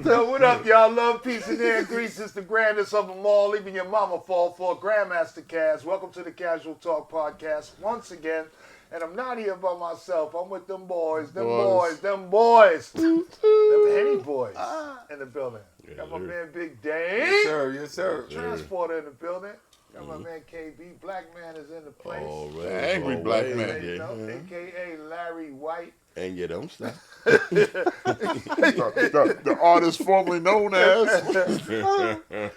Yo, what up, y'all? Love, peace, and air grease. It's the grandest of them all. Even your mama fall for Grandmaster Caz. Welcome to the Casual Talk Podcast once again. And I'm not here by myself. I'm with them boys. Them boys. Them Henny boys in the building. Got my man Big Dave. Yes, sir. Yes, sir. Transporter in the building. Got my man KB. Black man is in the place. Angry black man. You know, a.k.a. Larry White. And you don't stop. the artist formerly known as.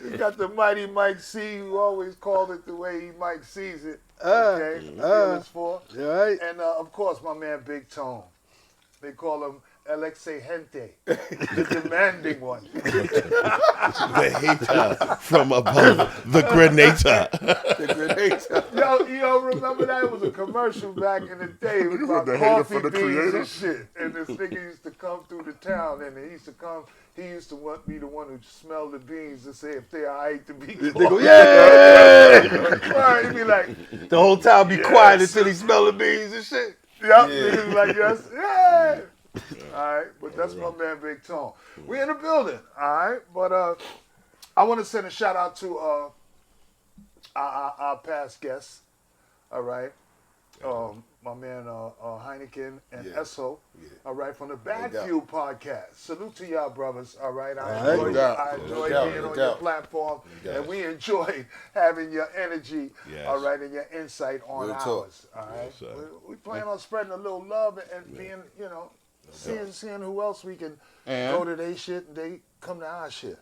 You got the mighty Mike C, who always called it the way Mike sees it. Okay, Right. And of course, my man Big Tone. They call him El Exigente, the demanding one. The hater from above, the Grenator. Yo, remember that? It was a commercial back in the day. It was about The hater coffee for the beans creator? and shit. And this nigga used to come through the town, and he used to be the one who smelled the beans to say if they all right to be They go, called. yeah! Right, he'd be like, The whole time be quiet until he smell the beans and shit. yep. Niggas be like, yes, yeah. All right, but that's my man Big Tone. We in the building, all right? But I want to send a shout out to our past guests, all right? My man Heineken and Esso, all right, from the Bad Fuel podcast. Salute to y'all, brothers, all right? I enjoy being on your platform, and we enjoy having your energy, all right, and your insight on ours, all right? We plan on spreading a little love and being, you know, seeing who else we can go to their shit and they come to our shit.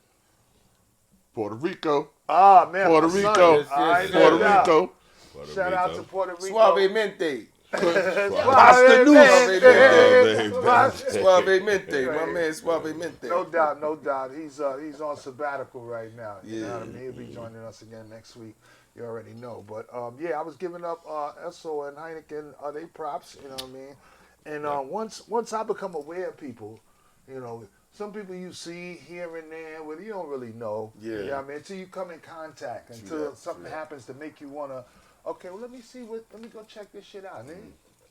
Puerto Rico. Ah, man. Puerto my son. Rico. All right, Puerto no doubt. Rico. Shout out to Puerto Rico. Suavemente. Suavemente. My man Suavemente. No doubt. He's on sabbatical right now. You know what I mean? He'll be joining us again next week. You already know. But I was giving up Esso and Heineken they props. You know what I mean? And once I become aware of people, you know, some people you see here and there, well, you don't really know. Yeah. You know what I mean? Until you come in contact, until something happens to make you want to, okay, well, let me go check this shit out.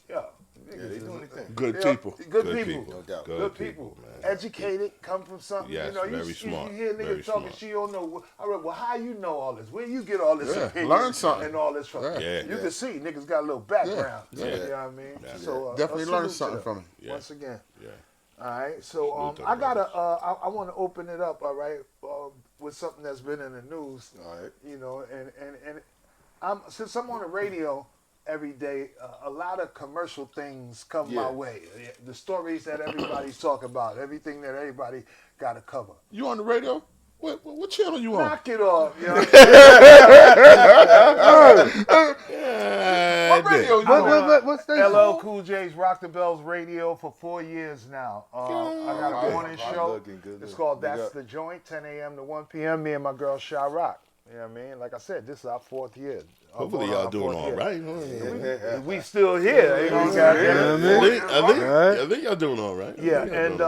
Yeah, they doing their thing. Good people. Good people. No doubt. Good people. Educated, come from something. Yes, you know, very smart. You hear niggas talking, smart. she don't know. Well, how you know all this? Where you get all this opinion learn something. and all this from? Yeah. You can see niggas got a little background. Yeah. You know what I mean? Yeah. So Definitely salute learn to something them from him. once again. Yeah. All right, so Salute I them, gotta. I want to open it up. All right, with something that's been in the news. All right. You know, and since I'm on the radio every day, a lot of commercial things come my way. The stories that everybody's talking about, everything that everybody got to cover. You on the radio? What channel you on? Knock it off, you know. What radio you on? What station? LL Cool J's Rock the Bells Radio for 4 years now. I got a morning show. It's called That's the Joint, 10 a.m. to 1 p.m. Me and my girl Shy Rock. You know what I mean? Like I said, this is our 4th year. Hopefully y'all doing all right. We still here. You know, I think y'all doing all right. yeah, and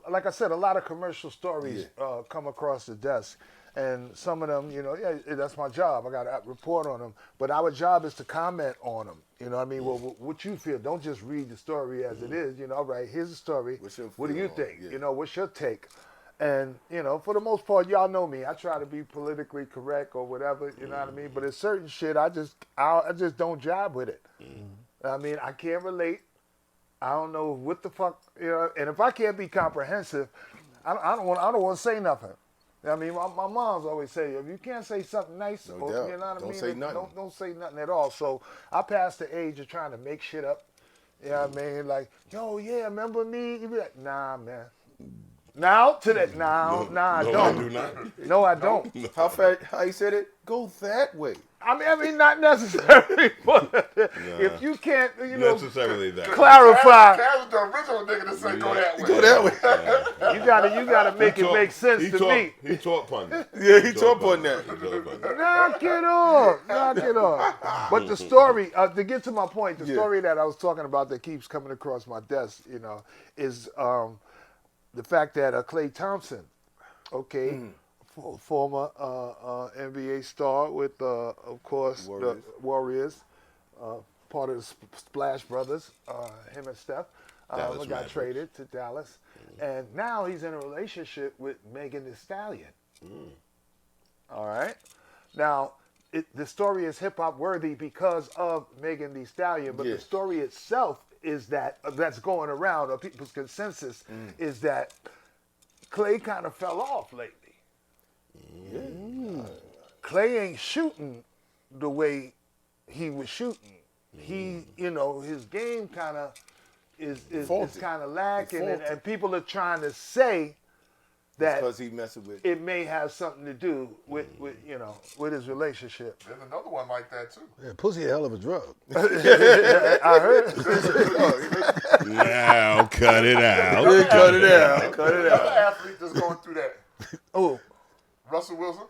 like I said, a lot of commercial stories come across the desk. And some of them, you know, that's my job. I got to report on them. But our job is to comment on them. You know what I mean? Well, what you feel. Don't just read the story as it is. You know, all right, here's the story. What do you think? You know, what's your take? And, you know, for the most part, y'all know me. I try to be politically correct or whatever, you know what I mean? But it's certain shit, I just don't jive with it. I mean, I can't relate. I don't know what the fuck, you know. And if I can't be comprehensive, I don't want to say nothing. I mean, my mom's always say, if you can't say something nice, you know what I mean? Say nothing. Don't say nothing at all. So I passed the age of trying to make shit up. You know what I mean? Like, yo, yeah, remember me? You be like, nah, man. Now to that, I don't. No, I do not. No, I don't. How you said it? Go that way. I mean, not necessarily, but if you can't, Necessarily that. clarify, Kaz was the original nigga to say go that way. Go that way. you gotta make it make sense to me. He taught pun. Yeah, he taught on that. Knock it off. But the story, to get to my point, the story that I was talking about that keeps coming across my desk, is the fact that Klay Thompson, former NBA star with, of course, the Warriors, part of the Splash Brothers, him and Steph, got Mavericks. traded to Dallas. And now he's in a relationship with Megan Thee Stallion. All right? Now, the story is hip-hop worthy because of Megan Thee Stallion, but the story itself is that's going around, or people's consensus, is that Klay kind of fell off lately. Klay ain't shooting the way he was shooting. He, his game kind of is kind of lacking, and people are trying to say that Because he messing with. it may have something to do with his relationship. There's another one like that too. Yeah, pussy a hell of a drug. I heard. Now cut it out. Cut it out. Another athlete that's going through that. Oh, Russell Wilson.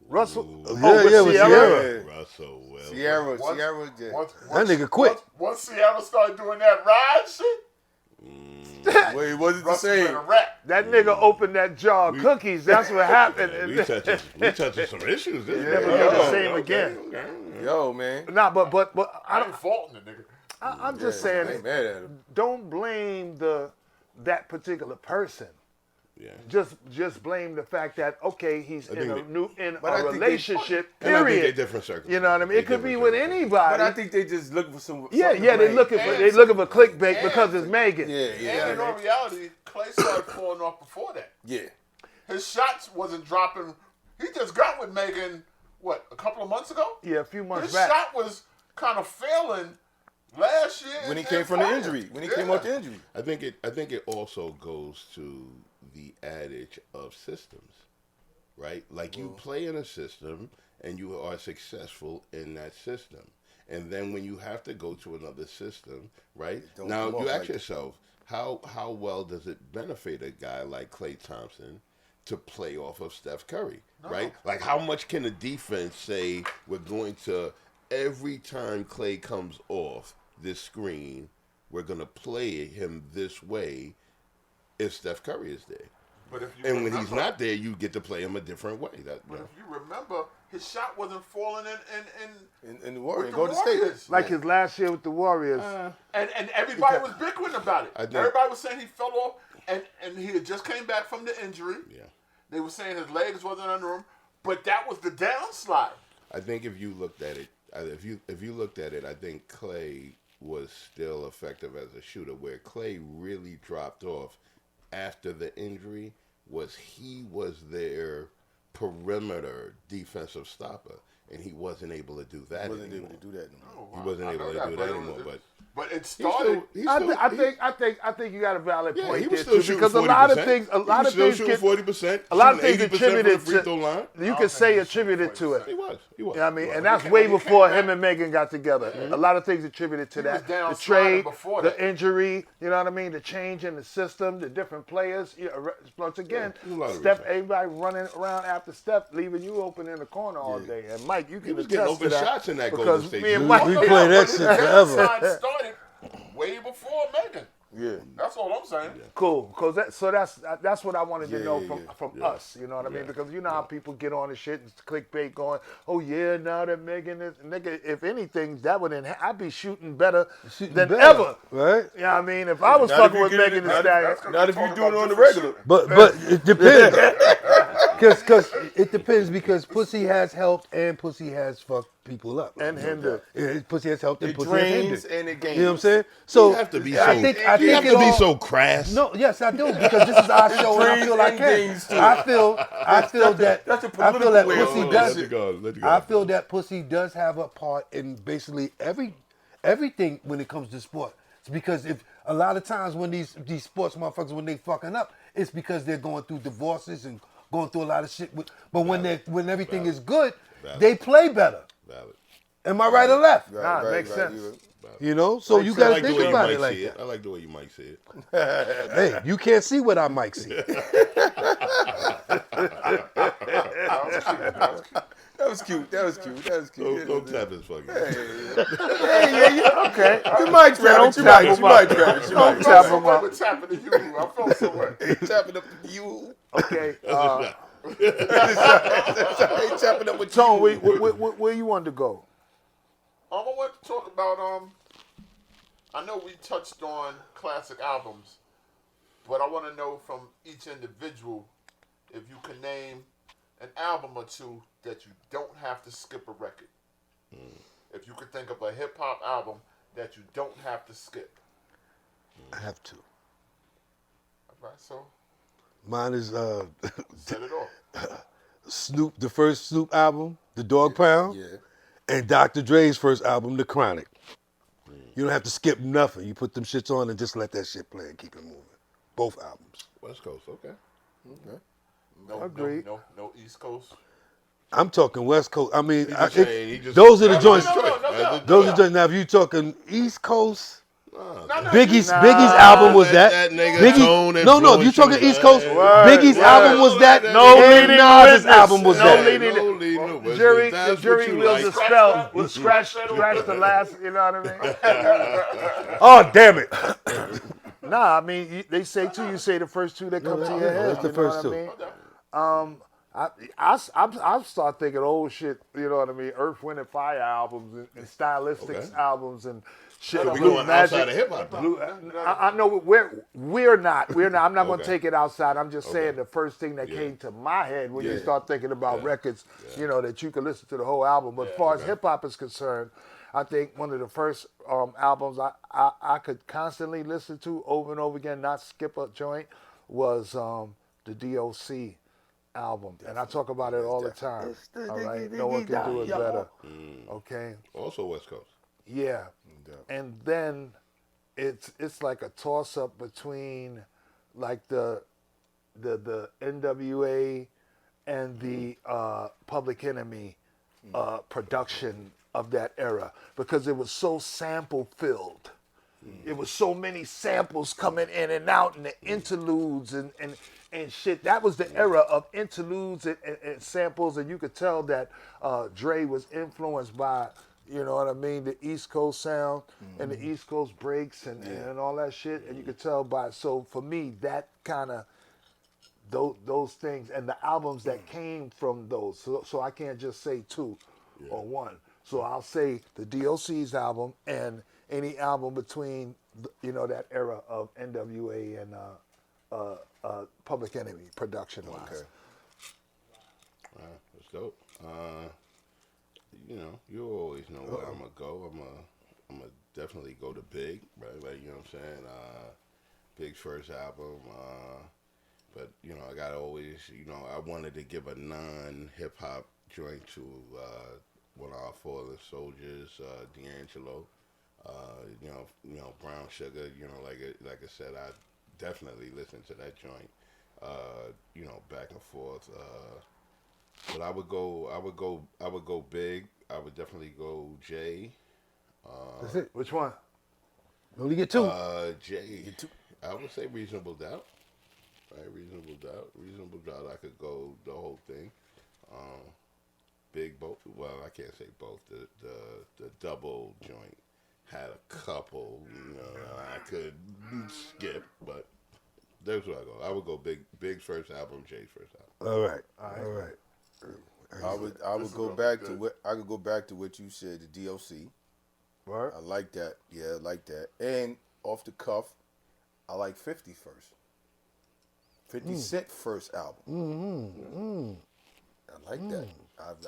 Russell. with Sierra. Russell Wilson. Sierra, That nigga quit. Once Sierra started doing that ride shit, Well, he wasn't the Russell same. been a rap. That nigga opened that jar of cookies. That's what happened. We touching some issues. This Never nigga. be the same again. Yo, man. Nah, but I ain't faulting the nigga. I'm just I saying, ain't mad at him. don't blame that particular person. Yeah. Just blame the fact that he's in a But I think relationship. And I think they're Period. different circumstances. You know what I mean? It could be with anybody. But I think they just looking for some. Yeah, something they're to looking for clickbait and- because it's Megan. Yeah, And yeah. in all reality, Klay started falling off before that. Yeah. His shots wasn't dropping. He just got with Megan, a couple of months ago? Yeah, a few months His back. shot was kind of failing last year. When he and came from the prior. injury. When he came off the injury. I think it also goes to the adage of systems, right? Like you play in a system and you are successful in that system. And then when you have to go to another system, right? Don't Now come you off ask like- yourself, how well does it benefit a guy like Klay Thompson to play off of Steph Curry, right? Like how much can the defense say we're going to, every time Klay comes off this screen, we're going to play him this way if Steph Curry is there. But if you And when remember, he's not there, you get to play him a different way. But if you remember, his shot wasn't falling In the with Warriors. the Go to state. Warriors. Like his last year with the Warriors. And everybody was bickering about it. I think- Everybody was saying he fell off, and he had just came back from the injury. Yeah. They were saying his legs wasn't under him, but that was the downslide. I think if you looked at it, if you looked at it, I think Klay was still effective as a shooter. Where Klay really dropped off after the injury was he was their perimeter defensive stopper, and he wasn't able to do that Wasn't anymore. able to do that no more. He wasn't able to do that anymore. But it started. I think you got a valid yeah, point he was there still too, shooting because 40%. a lot of things shooting 40%. a lot of shooting things 80% from attributed the free throw line. you could say attributed to it. He was. You know what I mean? He And was. that's way before him and Megan got together. A lot of things attributed to He was that. down The sliding trade, before the that. injury, you know what I mean? The change in the system, the different players. Once again, there's a lot of Steph, reasons. everybody running around after Steph, leaving you open in the corner all day. And Mike, you can was getting attest to open that. shots in that Golden because State me and series. Mike, We play that shit forever. Downslide started way before Megan. Yeah. That's all I'm saying. Cool, because that's what I wanted to know from Yeah. us. You know what I mean? Because you know how people get on the shit and clickbait, going, "Oh yeah, now that Megan is nigga." If anything, that would I'd be shooting better than ever. Right? You know what I mean? If I was Not fucking if you with get Megan it- Thee Stallion, Not if you do it on the regular. But it depends. Because it depends because pussy has helped and pussy has fucked people up. and hinder. Yeah, pussy has helped and It pussy has drains hindered. and it gains. You know what I'm saying? So You have to be I so. think you have it to be all- so crass. No, yes, I do because this is our show and I drains feel I and can. gains, too. I feel that that's a I feel political that way of pussy looking does. at it. Let it go. I feel that pussy does have a part in basically everything when it comes to sport. It's because if a lot of times when these sports motherfuckers when they fucking up, it's because they're going through divorces and going through a lot of shit. But when everything is good, they play better. Valid. Am I right or left? Nah, it makes sense. You know, so you I gotta like the think way you about might it like see it. that. I like the way you might see it. Hey, you can't see what I might see. That was cute. Don't tap his fucking. Okay. You might grab it. You might grab it. Don't I tap felt so him way up. what's happening to you. I felt so way. Tapping up with you. Okay. That's a shot. They tapping up with Tone, you. where you wanted to go? I want to talk about I know we touched on classic albums, but I want to know from each individual if you can name an album or two that you don't have to skip a record. If you could think of a hip hop album that you don't have to skip. I have to. All right, so Mine is set it off. Snoop, the first Snoop album, The Dog Pound, Yeah. and Dr. Dre's first album, The Chronic. You don't have to skip nothing. You put them shits on and just let that shit play and keep it moving. Both albums. West Coast, okay. Agreed. No East Coast. I'm talking West Coast. I mean, just saying, he just- those are the joints. No. Those are the joints. Now, if you talking East Coast, No, Biggie's album was let that. that nigga Biggie, Tone no, if you influence talking you, East Coast, man. Biggie's album was that. No and leading Nas's witness. album was No that. leading- No leading witness. Jury, the That's jury what you will like. dispel. Will scratch the last. You know what I mean? Oh, damn it. Nah, I mean they say two. You say the first two that come to your head. that's the you know first what two. I mean? I start thinking old shit. You know what I mean? Earth, Wind, and Fire albums and stylistics Okay. albums and shit. So we Blue going Magic. outside of hip hop. I know we're not. I'm not going to Okay. take it outside. I'm just saying the first thing that Yeah. came to my head when you Yeah. start thinking about Yeah. records, you know, that you can listen to the whole album. But as far as Okay. hip hop is concerned, I think one of the first albums I could constantly listen to over and over again, not skip a joint, was the DOC album. And I talk about it all the time. All right, no one can do it better. Okay. Also West Coast. Yeah. And then it's like a toss up between like the NWA and the Public Enemy production of that era, because it was so sample filled. It was so many samples coming in and out, and the interludes and shit. That was the era of interludes and samples, and you could tell that Dre was influenced by, you know what I mean, the East Coast sound and the East Coast breaks and all that shit. And you could tell by, so for me, that kind of, those things and the albums that came from those. So I can't just say two or one. So I'll say the DOC's album and any album between, you know, that era of NWA and Public Enemy production-wise. Okay. That's dope. You know, you always know where I'm gonna go. I'm gonna definitely go to Big, right? Like, you know what I'm saying? Big's first album. But you know, I gotta always, you know, I wanted to give a non-hip hop joint to one of our fallen soldiers, D'Angelo. You know, Brown Sugar. You know, like I said, I definitely listened to that joint. You know, back and forth. But I would go Big. I would definitely go Jay. That's it. Which one? You only get two. Jay. I would say Reasonable Doubt. Right, Reasonable Doubt. I could go the whole thing. Big both. Well, I can't say both. The double joint had a couple. You know, I could skip, but there's where I go. I would go Big's first album, Jay's first album. All right. I would go back to what I could go back to what you said, the DOC. Word? I like that. Yeah, I like that. And off the cuff, I like 50's first. 50 Cent first album. I like that.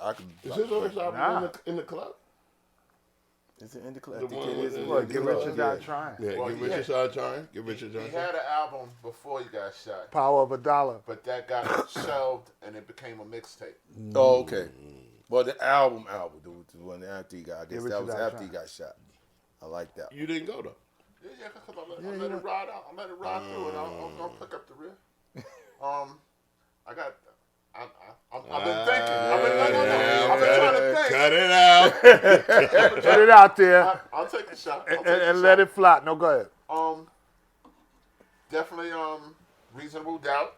I could. Is his first album in the club? Is it in the club? The I think one it with is. the- in Well, the Get club. Rich or Die Trying. Yeah, Well, Get he Rich or had- Die Trying. Get Rich or He Die had Trying. an album before he got shot, Power of a Dollar. but that got shelved and it became a mixtape. Oh, okay. Well, the album, the one after he got. I guess Get Rich that or was Die after Trying. he got shot. I like that. You didn't go though. Yeah, because I let it ride out. I let it ride through, and I'll pick up the rear. I've been thinking. I've been trying Let it out. Put it out there I'll take a shot. and let it fly. No, go ahead. Definitely Reasonable Doubt.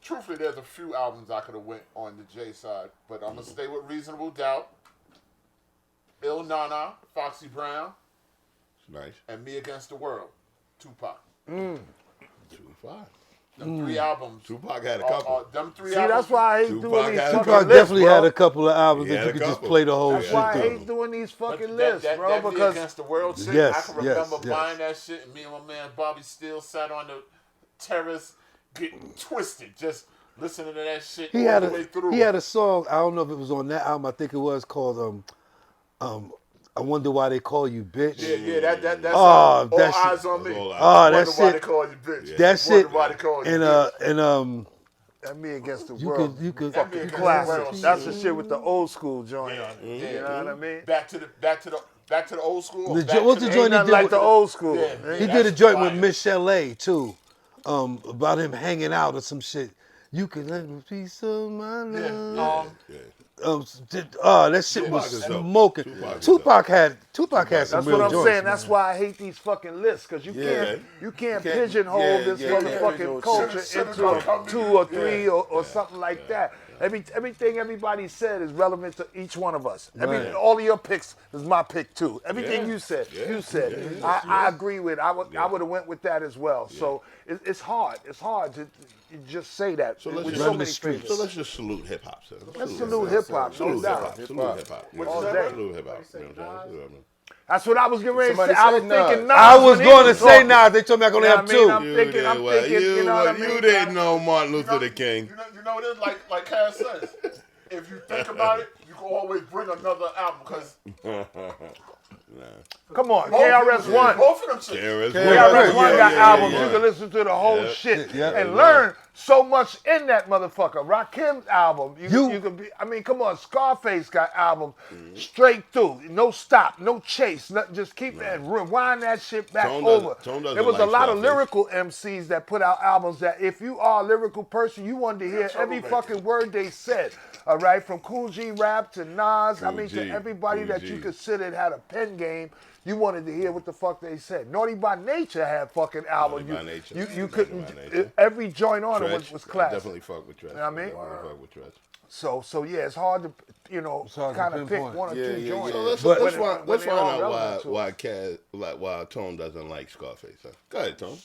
Truthfully, there's a few albums I could have went on the J side, but I'm gonna stay with Reasonable Doubt. Il Nana, Foxy Brown, Nice. and Me Against the World, Tupac. 2-5. Them 3 albums. Tupac had a couple. Them 3 See, albums. that's why I hate Tupac doing these had a fucking Tupac lists, definitely bro. had a couple of albums He that had you a could just couple. play the whole That's shit why I through. hate doing these fucking That lists, bro. Me Because Against the World shit, Yes, I can yes, remember yes. buying that shit, and me and my man Bobby Steele sat on the terrace getting twisted, just listening to that shit He all had the way through. a song. I don't know if it was on that album. I think it was called I Wonder Why They Call You Bitch. Yeah, that's Oh, all that shit- eyes on me. All eyes. Oh, Wonder that why they shit. call you bitch. That shit. Wonder why they call you And bitch. and Me Against the you World, could That Me Against the classic. World That's shit. the shit with the old school joint on it. Yeah. You know what I mean? Back to the old school. or The back jo- what's to the Ain't joint he nothing did like with the old school. Yeah. He Yeah, did a that's joint fire. with Miss Chalet too, about him hanging out or some shit. You can let me piece of my love. Yeah. That shit Tupac was is dope. smoking. Tupac is Tupac had some That's real what I'm joints, saying. man. That's why I hate these fucking lists, because you can't pigeonhole this motherfucking pigeonhole culture shit. into 2 or 3 or something like that. Everything everybody said is relevant to each one of us. Right. All of your picks is my pick too. Everything you said. I agree with. I would have went with that as well. So it's hard. It's hard to just say that So let's with just- so many streets. So let's just salute hip hop, sir. Let's salute hip hop, no Salute doubt. hip hop. Salute hip hop. All day. Salute hip hop. You know what I'm saying? That's what I was getting ready to Somebody say. I was said Nas. thinking Nas. I was when he going to say talking. now. They told me I could only You know have what I mean? two. I'm thinking, you know what I mean? You didn't know Martin Luther the King. You know what it is? Like Cass says. If you think about it, you can always bring another album because Come on, KRS-One. both of them shit. KRS-One got albums. yeah. You can listen to the whole shit Yeah. and learn so much in that motherfucker. Rakim's album. You could be. I mean, come on. Scarface got albums straight through. No stop, no chase. Nothing. Just keep it and rewind that shit back Tone over. doesn't There was a like lot of Scarface. lyrical MCs that put out albums that if you are a lyrical person, you wanted to hear every Troublemaker. fucking word they said. All right, from Cool G rap to Nas. I mean, to G, everybody Cool that G. you considered had a pen game. You wanted to hear what the fuck they said. Naughty by Nature had fucking albums. Naughty by Nature. You Naughty couldn't. by Nature. Every joint on it Tretch, was I classic. definitely fuck with Tretch. know what I mean? Definitely fuck with Tretch. So yeah, it's hard to hard to kind of pick pinpoint. one or Yeah, two yeah, joints. yeah. Let's When let's they find all out relevant to why Tone doesn't like Scarface. Huh? Go ahead, Tone.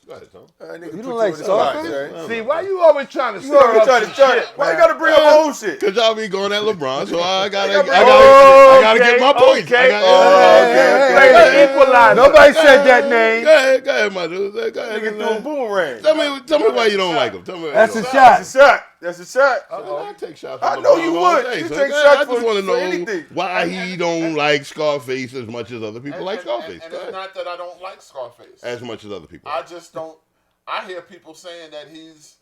Go ahead, Tone. You don't like Scarface? See, why you always trying to You stir always up trying to some try. shit, Why you man? gotta bring up old shit? Cause y'all be going at LeBron, so I gotta Okay, get my points. okay, I Play the equalizer. Nobody said that name. Go ahead, my dude. Go ahead. Nigga threw a boomerang. Tell me why you don't like him. Tell me why That's you a don't shot. That's a shot. That's a shot. I take shots. I from know LeBron you all would. day, You so take go ahead. shots I just for want to know anything. why he don't like Scarface as much as other people like Scarface. And Go it's ahead. not that I don't like Scarface. As much as other people. I just don't. I hear people saying that he's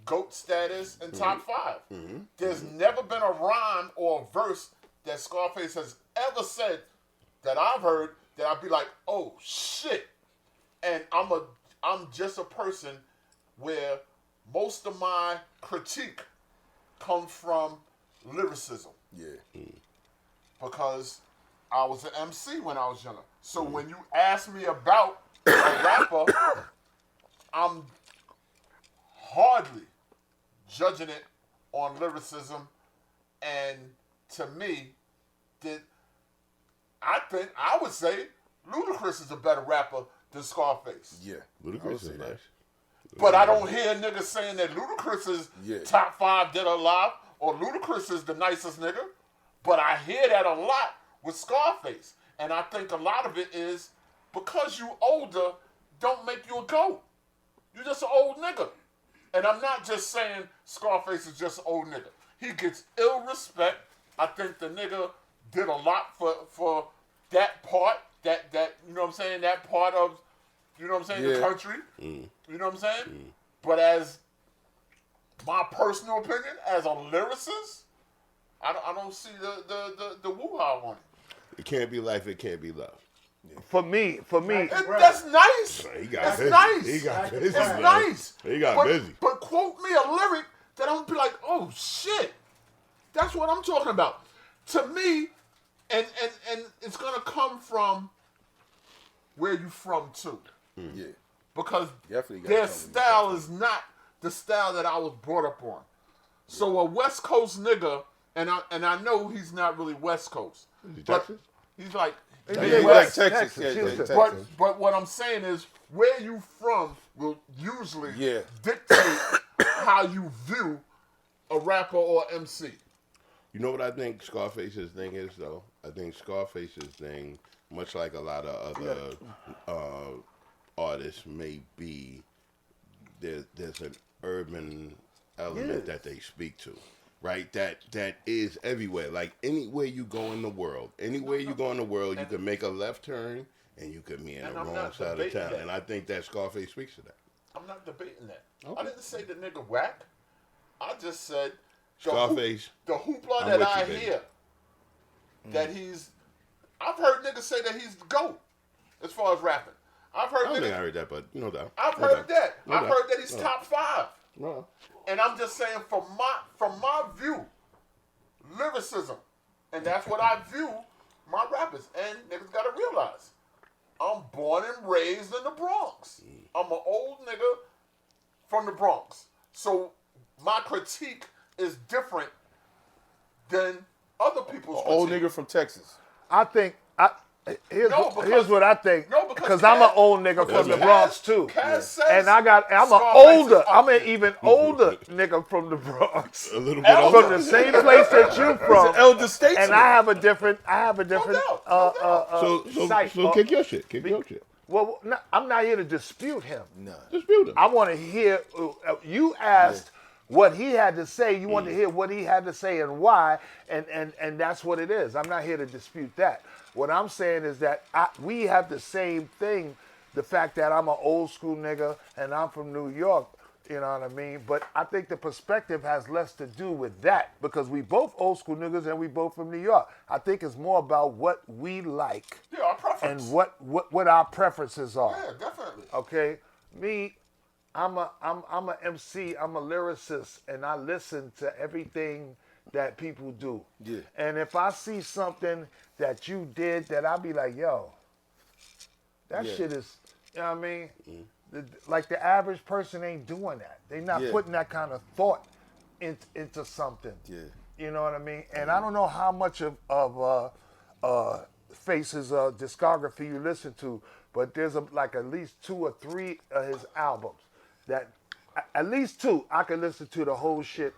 GOAT status in top 5. There's never been a rhyme or a verse that Scarface has ever said that I've heard that I'd be like, oh shit. And I'm just a person where most of my critique comes from lyricism. Yeah. Because I was an MC when I was younger. So when you ask me about a rapper, I'm hardly judging it on lyricism. And to me, I would say Ludacris is a better rapper than Scarface. Yeah. Ludacris is nice. But I don't hear niggas saying that Ludacris is Yeah. top 5 dead or alive or Ludacris is the nicest nigga. But I hear that a lot with Scarface. And I think a lot of it is because you older don't make you a GOAT. You're just an old nigga. And I'm not just saying Scarface is just an old nigga. He gets ill respect. I think the nigga did a lot for that part, that you know what I'm saying, that part of, you know what I'm saying, the country. You know what I'm saying? But as my personal opinion, as a lyricist, I don't see the woo-ha on it. It can't be life, it can't be love. For me, That's nice. He got That's busy. nice. He got busy. It's man. nice. He got busy. But quote me a lyric that I'm be like, oh shit, That's what I'm talking about. To me, and it's gonna come from where you from too. Yeah. Because Definitely gotta their come from style is not the style that I was brought up on. So a West Coast nigga, and I know he's not really West Coast, but Texas? he's like Yeah, Midwest. like Texas. Yeah, Houston. Texas. But what I'm saying is where you from will usually Yeah. dictate how you view a rapper or MC. You know what I think Scarface's thing is, though? I think Scarface's thing, much like a lot of other artists, may be there's an urban element that they speak to, right? That is everywhere. Like anywhere you go in the world, you can make a left turn and you could be in the And I'm wrong not side of debating town. that. And I think that Scarface speaks to that. I'm not debating that. Okay. I didn't say the nigga whack. I just said Scarface. The hoopla I'm that with you, I baby. hear that he's. I've heard niggas say that he's the GOAT as far as rapping. I've I heard don't think I niggas. heard that, but no doubt. I've No heard doubt. that. No I've doubt. heard that he's No. top 5. No. And I'm just saying from my view, lyricism, and that's what I view my rappers. And niggas gotta realize, I'm born and raised in the Bronx. I'm an old nigga from the Bronx. So my critique is different than other people's Old critique. nigga from Texas. I think here's No, because- here's what I think. No, because because I'm an Cass- old nigga from the Cass- Bronx too, Cass says and I'm an Scarface older. is up I'm an there. even older nigga from the Bronx, A little bit Elder. from the same place that you from. Elder statesman. And I have a different doubt, no doubt. So kick your shit. Kick your shit. Well, no, I'm not here to dispute him. Nah. Dispute him. I want to hear. You asked what he had to say. You want to hear what he had to say and why, and that's what it is. I'm not here to dispute that. What I'm saying is that we have the same thing. The fact that I'm an old school nigga and I'm from New York, you know what I mean? But I think the perspective has less to do with that because we both old school niggas and we both from New York. I think it's more about what we like Yeah, our preference. and what our preferences are. Yeah, definitely. Okay, me, I'm a MC. I'm a lyricist, and I listen to everything that people do. Yeah. And if I see something that you did, that I'll be like, yo, that Yeah. shit is. You know what I mean? Like the average person ain't doing that. They're not Yeah. putting that kind of thought into something. Yeah. You know what I mean? And I don't know how much of Face's discography you listen to, but there's like at least 2 or 3 of his albums that, at least 2, I can listen to the whole shit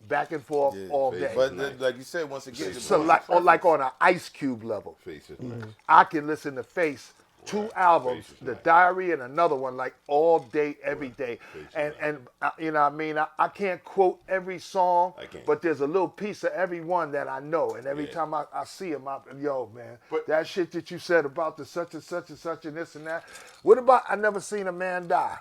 back and forth Yeah, all Face. day. But like you said, once again, So like on an Ice Cube level, Face is nice. I can listen to Face 2 albums, Face is The nice. Diary and another one, like all day, every day. Face is And you know what I mean? I can't quote every song, I can't. but there's a little piece of every one that I know. And every Yeah. time I see him, yo, man, But- that shit that you said about the such and such and such and this and that. What about I Never Seen a Man Die?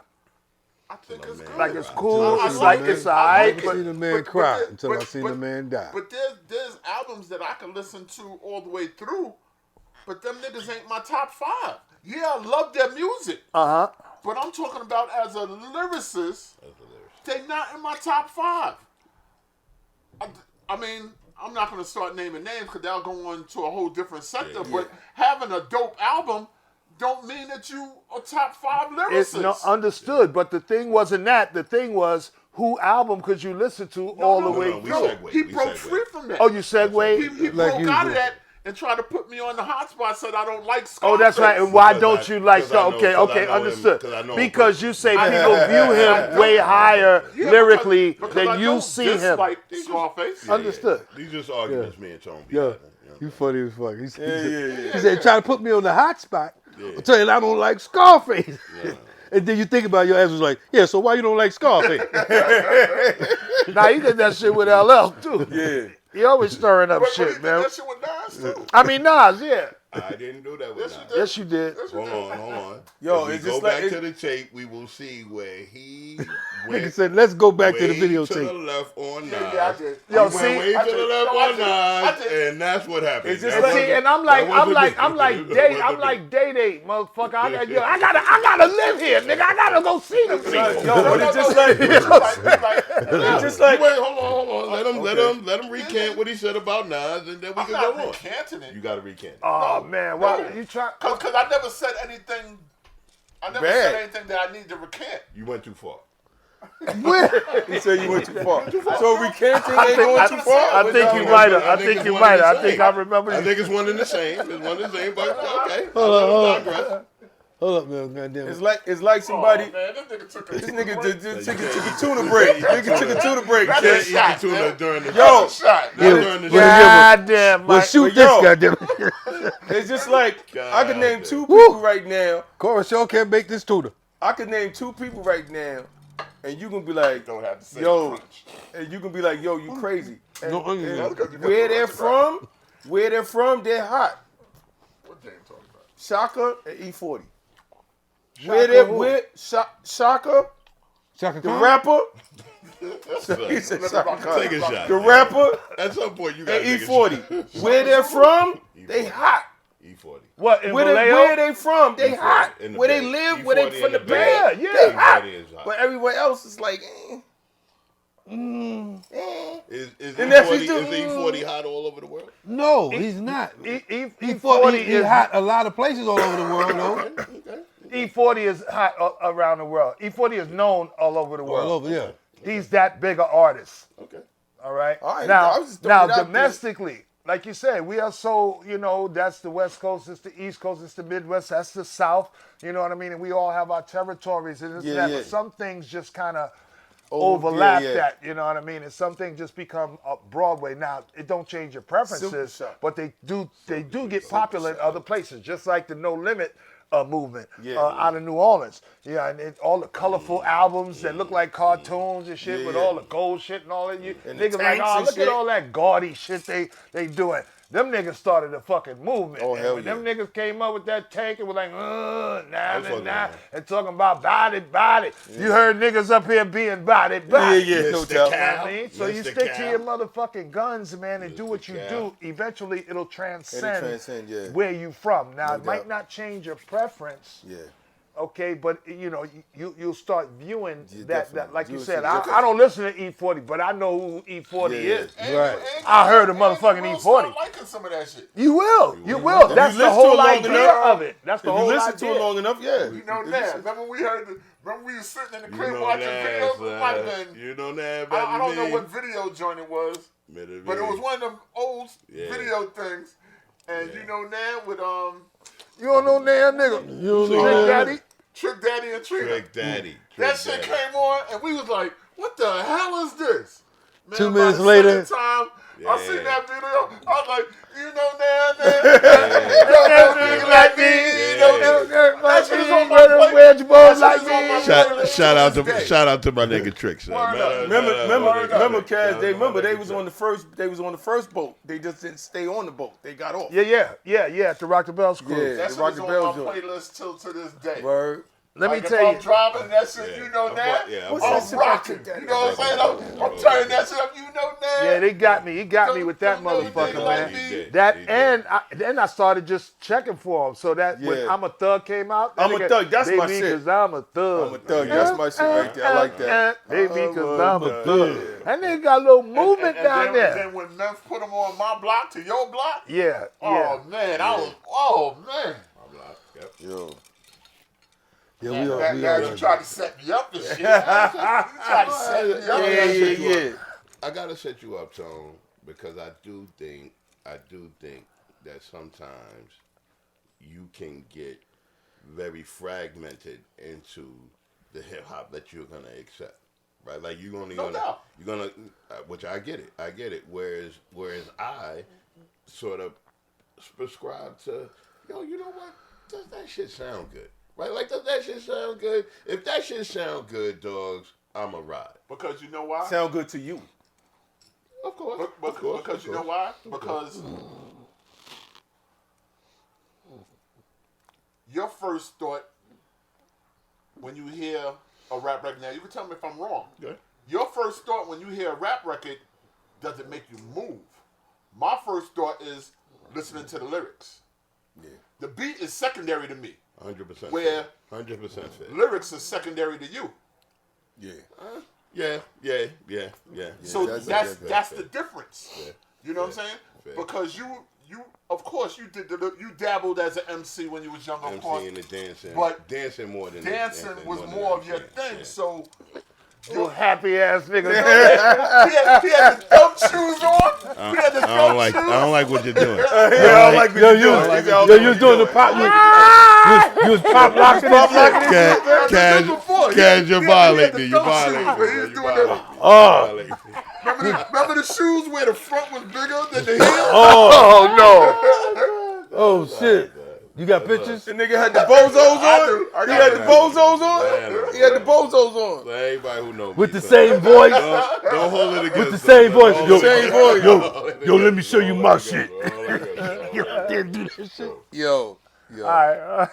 I think it's man. good. Like it's I cool, I it's like like it. it's I alright, like I but seen a man cry until I seen a but- man die. But there's albums that I can listen to all the way through, but them niggas ain't my top 5. Yeah, I love their music, but I'm talking about as a lyricist, they not in my top 5. I mean, I'm not going to start naming names because they'll go on to a whole different sector, but having a dope album don't mean that you a top 5 it's lyricist. understood. But the thing wasn't that. The thing was, who album could you listen to all the way we through? segue. He We broke segue. free from that. Oh, you segue? He Like broke out usual. of that and tried to put me on the hot spot. Said I don't like Scarface. Oh, that's right. And why Because don't you like? because I know- Okay, because I okay, know him- understood. because I know him Because you say I- people view him way higher Yeah, lyrically because I than you don't see him. dislike Scarface. Understood. These just arguments me and Tone be Yo, having, you know? you funny as fuck. He said, yeah. he said, try to put me on the hot spot. Yeah. I'm telling you, I don't like Scarface. And then you think about your ass was like, yeah, so why you don't like Scarface? Now he did that shit with LL too. Yeah. He always stirring up But he shit, did man. that shit with Nas too. I mean Nas, yeah. I didn't do that with Yes, you Nas. did. Yes, you did. Hold on. Yo, if we it's go just back like- to the tape, we will see where he Nigga went said, let's go back to the way to the videotape. left on Nas. Yeah, I did. Yo, He see, went way I to the did. left No, I on did. I Nas, did. and that's what happened. It's just That And see, wasn't- and I'm that like wasn't me. That I'm wasn't like me. Day, motherfucker. I gotta live here, nigga. I gotta go see them people. Yo, but it's just like, it's just like, Wait, hold on. Let him recant what he said about Nas, and then we I'm can not go on. recanting it. You got to recant it. Oh man, why you try? Because I never said anything. I never Bad. said anything that I need to recant. You went too far. he said you went too far. So recanting ain't going too far. I think you might have. I think you might have. I think I remember. I think it's one and the same. It's one and the same, but okay. Hold on. Digress. Hold up, man. Goddamn. It's like somebody. Oh, man, this nigga took a This nigga took a tuna break. Nigga took a tuna break. That's Can't a eat shot, the tuna man. during the Yo, shot. during the show. Goddamn, Well, Mike. shoot But this, yo- goddamn. it's just like I could name God two people right now. Cora sure can't make this tuna. I could name two people right now, and you gonna be like, Don't have to say yo, crunch. and you can be like, yo, you crazy. And, No, and because you got where the they're right. from, they're hot. What James talking about? Shaka and E40. who? Shaka, Chaka the Khan? rapper. Son, He said Shaka Khan. Take a shot. The rapper At some point, you got and to take a E40. shot. Where they're from, they E40. hot. E40. What in Where Vallejo? they from, they E40 hot. in the Where they Bay. live, where they E40 from in the the Bay, Bay. Yeah, they yeah. hot. E40 is hot. But everywhere else is like, Is And that's E40 just is E40 hot all over the world? No, he's not. E40 E40 is is hot a lot of places all over the world, though. Okay. E40 is hot around the world. E40 is known all over the All world. over, yeah. He's that big an artist. Okay. All right. All right, Now, I was just throwing it out there. domestically, like you said, we are so, that's the West Coast, it's the East Coast, it's the Midwest, that's the South. You know what I mean? And we all have our territories and this and Yeah, that. yeah. But some things just kind of Oh, overlap yeah, yeah. that. You know what I mean? And some things just become Broadway. Now, it don't change your preferences, Super shot. but they do get popular in other places, just like the No Limit movement Yeah. out of New Orleans. Yeah, and all the colorful albums that look like cartoons and shit Yeah, with yeah. all the gold shit and all that. And the Niggas like, tanks oh, and look shit. at all that gaudy shit they doing. Them niggas started a fucking movement. Oh, and hell when yeah. them niggas came up with that tank, it was like, nah, fucking nah, with and talking about body. You heard niggas up here being body. Yeah, yeah, no Mr. doubt. You know Cal. what I mean? So you Mr. stick to Cal. your motherfucking guns, man, and do what you Cal. do. Eventually, it'll transcend, transcend, yeah. where you from. Now, No it might doubt. not change your preference. Yeah. Okay, but you'll start viewing Yeah, that definitely. like you Viewing said. some I don't listen to E40, but I know who E40 Yeah, is. yeah. Right. I heard of and motherfucking you will E40. start liking some of that shit. You will. You will. If That's you the listen to whole it long idea enough- of it. That's the If you whole listen idea. to it long enough, yeah. You know that. Remember we were sitting in the You crib know watching that, videos? It might have son. been. You know that, I don't know baby. what video joint it was, but it was one of them old Yeah. video things. And Yeah. you know now with You don't know damn nigga. You Trick know Daddy. Trick Daddy and Trina. Trick Daddy. That Trick shit Daddy. came on, and we was like, "What the hell is this?" Man, 2 by minutes the later- second time I Yeah. seen that video, I was like, "You know that nigga like me, you know that." That shit is on my playlist. That shit is on my playlist to this day. Shout out to my nigga Trick. Son. Word up. Remember, Kaz, they was on the first boat. They just didn't stay on the boat. They got off. Yeah. At the Rock the Bells Cruise. Yeah. That The shit Rock is the on Bells my joint. playlist till to this day. Word. Let me Like, tell if you. I'm driving that shit, Yeah. you know that. Yeah, What's I'm that I'm shit rocking. about You know what I'm saying? I'm turning that shit up. You know that. Yeah, they got me. He got me with that Don't know motherfucker, nigga man. like me. He did. That He did. and then I started just checking for him. So that when Yeah. I'm a Thug came out, that I'm a nigga, Thug, that's my baby, shit. 'Cause I'm a thug. I'm a thug. That's my shit right there. I like that. Baby, 'cause I'm a Yeah. thug. That nigga got a little movement down there. Then when Memphis put them on my block to your block, Yeah. oh man, I was, oh man. Yep. Yo. Yeah, That you tried to set me up and shit. You tried to set me up. Yeah, yeah, yeah. I gotta set you up, Tone, because I do think that sometimes you can get very fragmented into the hip hop that you're gonna accept, right? Like you're No doubt. which I get it. Whereas I sort of prescribe to, you know what? Does that shit sound good? Right? Like, does that shit sound good? If that shit sound good, dogs, I'ma ride. Because you know why? Sound good to you. Of course. Because you know why? Because your first thought when you hear a rap record, now you can tell me if I'm wrong. Good. Your first thought when you hear a rap record, does it make you move? My first thought is listening to the lyrics. Yeah. The beat is secondary to me. 100%. Where 100% fit. lyrics is secondary to you. Yeah. Yeah. So that's that's the difference. Yeah. You know what I'm saying? Fair. Because you of course you you dabbled as an MC when you was younger, of course. MC and the dancing. But dancing more than dancing was than more of your dancing. thing. Yeah. So You happy ass nigga. he had the dump shoes on. He had the I dump shoes. don't like what you're doing. I like what you doing. You was doing the pop. You was pop locking and shit. Cash, you're violating me. the You're dump shoes, violating man. me. He was You're doing violating that. me. Oh. Violating me. Remember the shoes where the front was bigger than the heel? Oh no. Oh shit. You got pictures? The nigga had the bozos on. He had the bozos on. He had the bozos on. For everybody who knows With me, the son, same voice? Don't hold it against With the them, same son. voice. Don't Yo, hold it same against voice. them. Don't hold it Yo, let me against show them. you Don't my hold it shit. against them. Don't hold it against them. Didn't do that shit. Yo. All right.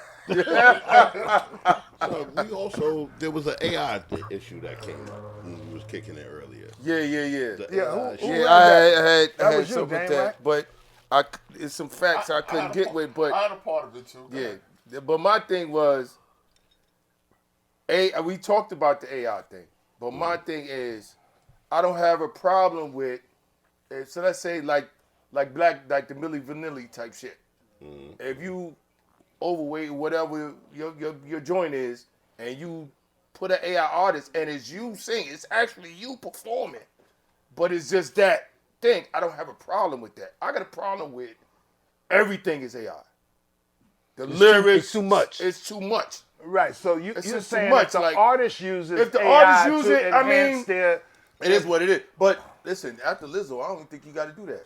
So we also, there was an AI issue that came up when we was kicking it earlier. Yeah. The Yeah, AI who shit. read Yeah, that? I had was you, something with Dame, that, right? but it's some facts I couldn't get with. But I had a part of it too. yeah, but my thing was, we talked about the AI thing, but my thing is, I don't have a problem with. So let's say like the Milli Vanilli type shit. If you overweight or whatever your joint is, and you put an AI artist and it's you singing, it's actually you performing, but it's just that thing. I don't have a problem with that. I got a problem with everything is AI. The lyrics, it's too much. It's too much. Right. So It's you're just too saying much, if the like, artist uses if the AI artist use to it, I enhance mean, their It is what it is. But listen, after Lizzo, I don't think you got to do that.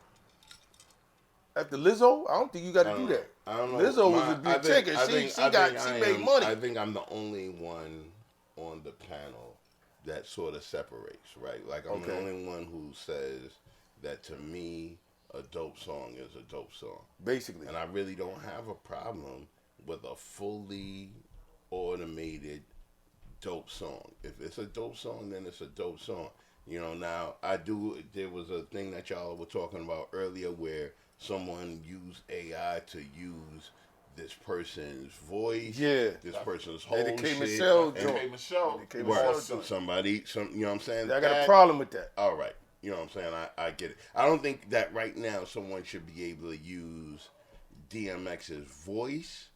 After Lizzo, I don't think you got to do that. I don't know. Lizzo was a big chick, and she made money. I think I'm the only one on the panel that sort of separates, right? Like I'm the only one who says that to me, a dope song is a dope song. Basically. And I really don't have a problem with a fully automated dope song. If it's a dope song, then it's a dope song. You know, now there was a thing that y'all were talking about earlier where someone used AI to use this person's voice, this person's whole the K. shit. Michelle and- joint. Hey, Michelle. K. Word. Michelle joint. Somebody, you know what I'm saying? I got a problem with that. All right. You know what I'm saying? I get it. I don't think that right now someone should be able to use DMX's voice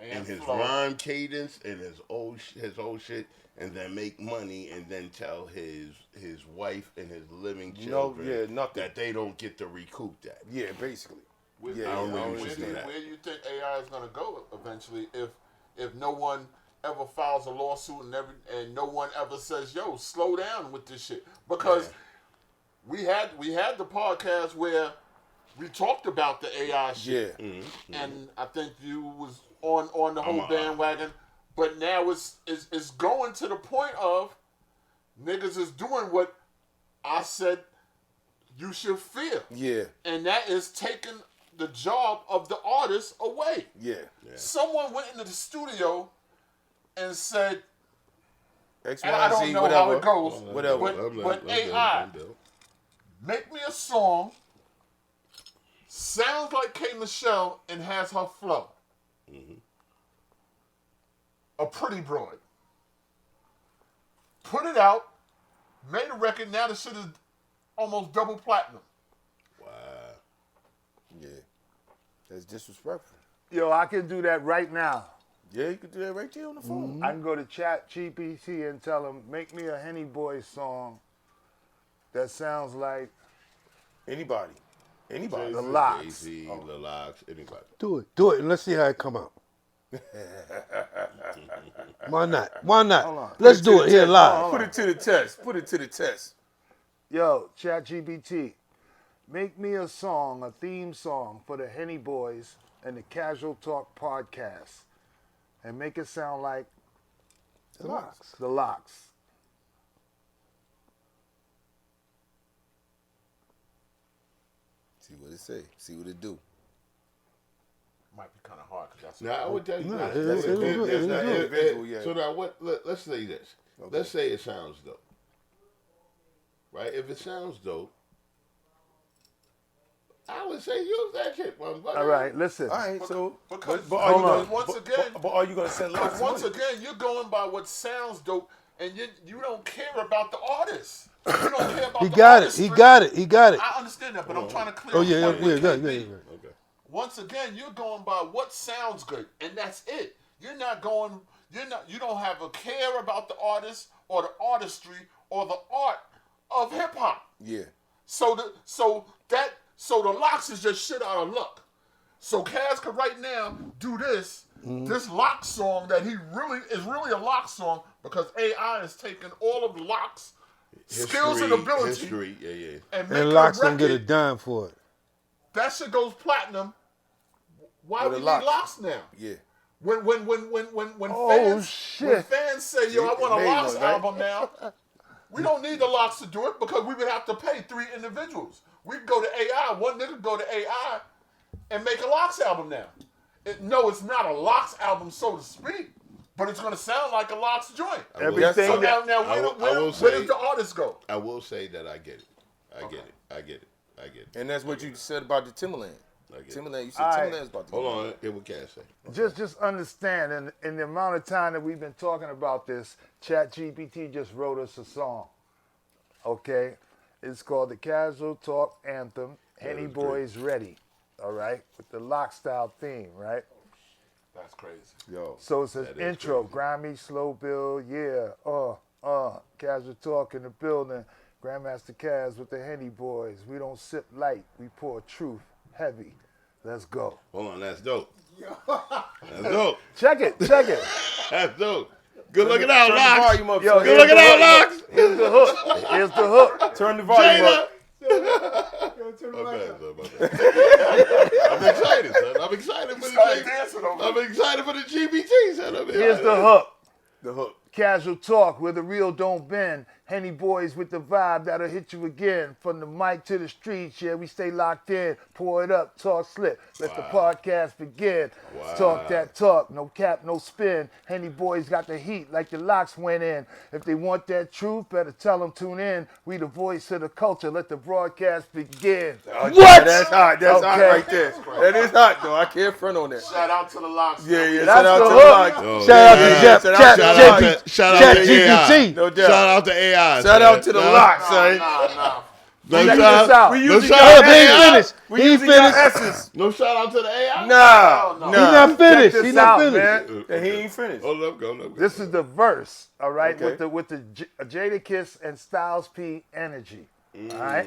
and his flow. rhyme cadence and his old shit, and then make money and then tell his wife and his living children nothing. that they don't get to recoup that. Yeah, basically. Where, Yeah, I don't really where, see do you, that. where do you think AI is going to go eventually if no one ever files a lawsuit and no one ever says, yo, slow down with this shit? Because we had the podcast where we talked about the AI shit. Yeah. And I think you was on the whole bandwagon. But now it's going to the point of niggas is doing what I said you should fear. Yeah. And that is taking the job of the artist away. Yeah. Someone went into the studio and said, X, and Y, I don't Z, know whatever. how it goes, Whatever. but AI, make me a song, sounds like K. Michelle and has her flow. A pretty broad. Put it out, made a record, now the shit is almost double platinum. Wow. Yeah. That's disrespectful. Yo, I can do that right now. Yeah, you could do that right there on the phone. I can go to Chat GPT and tell him, make me a Henny Boys song that sounds like Anybody. The Locks. Jay-Z, Lil Locks, anybody. Do it, and let's see how it come out. Why not? Hold on. Let's do it here live. Put it to the test. Put it to the test. Yo, Chat GPT, make me a song, a theme song for the Henny Boys and the Casual Talk podcast. And make it sound like The Locks. The Locks. See what it say. See what it do. might be kind of hard because that's. Now I would tell you No, this. it That's was a good. good- It was that's good. Individual, yeah. So now what? Let's say this. Okay. Let's say it sounds dope. Right? If it sounds dope, I would say use that shit, motherfucker. All right, listen. All right, so Because but are you hold on. gonna Once again- but are you gonna send lots Because of once money? again, you're going by what sounds dope, and you don't care about the artist. You don't care about He the got it. artistry. He got it. He got it. I understand that, but I'm trying to clear. Oh up yeah, what yeah, we yeah, can yeah, be. yeah. Okay. Once again, you're going by what sounds good, and that's it. You're not going. You don't have a care about the artist or the artistry or the art of hip hop. Yeah. So the locks is just shit out of luck. So Kaz could right now do this lock song that he really is really a lock song because AI is taking all of the locks skills and ability History, yeah. and make And a Locks record. don't get a dime for it. That shit goes platinum. Why With we the need locks. locks now? Yeah. When Oh, fans shit. when fans say, yo, I want a Made locks one, right? album now, we don't need the locks to do it because we would have to pay 3 individuals. We could go to AI, one nigga go to AI and make a locks album now. No, it's not a locks album, so to speak, but it's gonna sound like a locks joint. Everything So that now I will where say- does the artist go? I will say that I get it. I get it. And that's what you said about the Timberland. I get it. Timberland, you said All right. Timberland's about to Hold on, hear what Cass say. just understand, in the amount of time that we've been talking about this, ChatGPT just wrote us a song. Okay, it's called the Casual Talk Anthem. Henny is great. Boys Ready. All right, with the lock style theme, right? That's crazy. Yo. So it says That is intro, crazy. grimy, slow build, yeah, casual talk in the building. Grandmaster Kaz with the Henny Boys. We don't sip light, we pour truth heavy. Let's go. Hold on, that's dope. That's dope. Check it. That's dope. Good looking out, Turn the Locks. volume up. Yo, son. Good looking out, Locks. Here's the hook. Here's the hook. Turn the volume Jada. up. My bad. I'm excited, son. I'm excited for Started the dancing over I'm there. excited for the GBT, son. Here's the hook. The hook. Casual talk where the real don't bend. Henny Boys with the vibe that'll hit you again. From the mic to the streets, yeah, we stay locked in. Pour it up, talk slip. Let the podcast begin. Wow. Talk that talk, no cap, no spin. Henny Boys got the heat like the locks went in. If they want that truth, better tell them tune in. We the voice of the culture. Let the broadcast begin. What? That's hot. That's hot Okay. right there. That is hot, though. I can't front on that. Shout out to the locks. Yeah, yeah. That's Shout out the to hook. Locks. Oh, Shout out to yeah. Jeff. Shout out Chat to JP. Shout out Chat to AI. GPT. No doubt. Shout out to AI. Shout out to the No. Locks, son. Nah. No Check shout this out. We No using shout y'all out to He ain't AI. finished. We He ain't using y'all finished. S's. No shout out to the AI. Nah, No. He nah. not finished. Check He this not out, finished. man. And he ain't finished. Hold up, go. This is the verse, all right, Okay. with the Jada Kiss and Styles P energy, all right?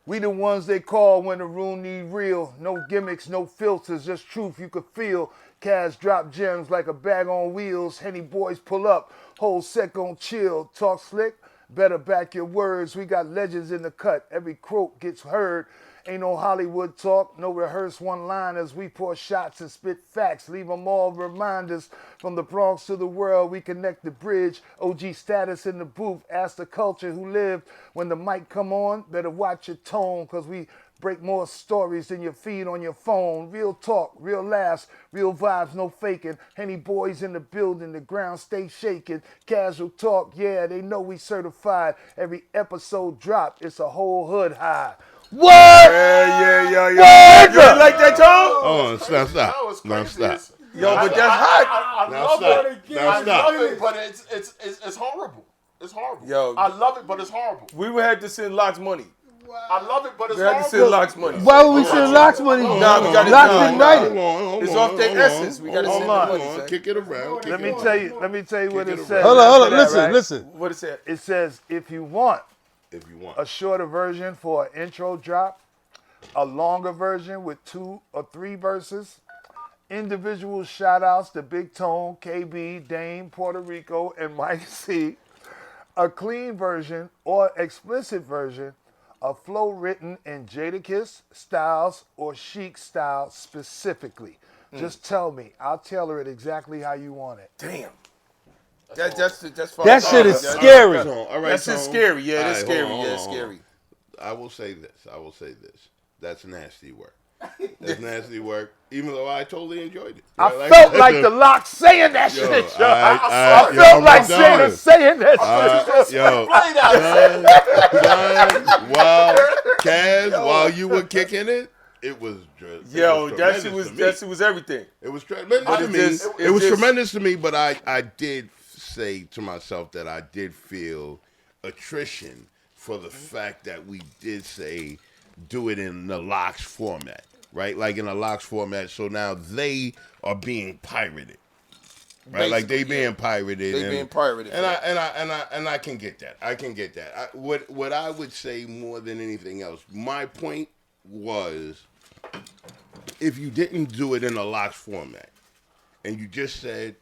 We the ones they call when the room need real. No gimmicks, no filters, just truth you could feel. Kaz drop gems like a bag on wheels. Henny Boys pull up, whole set gon' chill. Talk slick, better back your words. We got legends in the cut. Every quote gets heard. Ain't no Hollywood talk, no rehearsed one-liners. We pour shots and spit facts, leave them all reminders. From the Bronx to the world, we connect the bridge. OG status in the booth, ask the culture who lived. When the mic come on, better watch your tone, cause we break more stories than your feed on your phone. Real talk, real laughs, real vibes, no faking. Henny Boys in the building, the ground stay shaking. Casual talk, yeah, they know we certified. Every episode drop, it's a whole hood high. What? Yeah. You ain't like that, Tom? Hold on, No, stop. it's No, crazy. stop. It's- Yo, but that's hot. I Now love stop. it. Now I stop. love it, but it's horrible. It's horrible. Yo. I love it, but it's horrible. We would have to send Locks money. I love it, but it's We had to send horrible. Locks money. Why would we send Locks money? Nah, we gotta- Locks nah, ignited. Hold It's on, off their hold essence. on, We gotta hold send on, the money, hold on. son. Kick it around. Let me tell you what Kick it it says. Hold after on. that, Listen, right? listen. What it said? It says, if you want If you want. a shorter version for an intro drop, a longer version with 2 or 3 verses, individual shout outs to Big Tone, KB, Dame, Puerto Rico, and Mike C, a clean version or explicit version, a flow written in Jadakiss, Styles, or Chic style specifically. Just tell me. I'll tailor it exactly how you want it. Damn. That's That shit is That's- scary. All right, That's just Tone. scary. Yeah, that's All right, scary. hold on, Yeah, it's hold on. scary. I will say this. That's nasty work. That's nasty work. Even though I totally enjoyed it. I Right? felt like the Lock saying that Yo, shit, yo. I I yo, felt I'm like telling Jada you. saying that shit. Yo, Blade out. son, while you were kicking it, it was Yo, it that was shit was tremendous to me. everything. It was tremendous But to it me. just- It it was just- tremendous to me, but I did say to myself that I did feel attrition for the fact that we did say do it in the locks format, right? Like in a locks format. So now they are being pirated, right? Like they Basically, being pirated. They being pirated. And I can get that. I can get that. What I would say more than anything else, my point was, if you didn't do it in a locks format, and you just said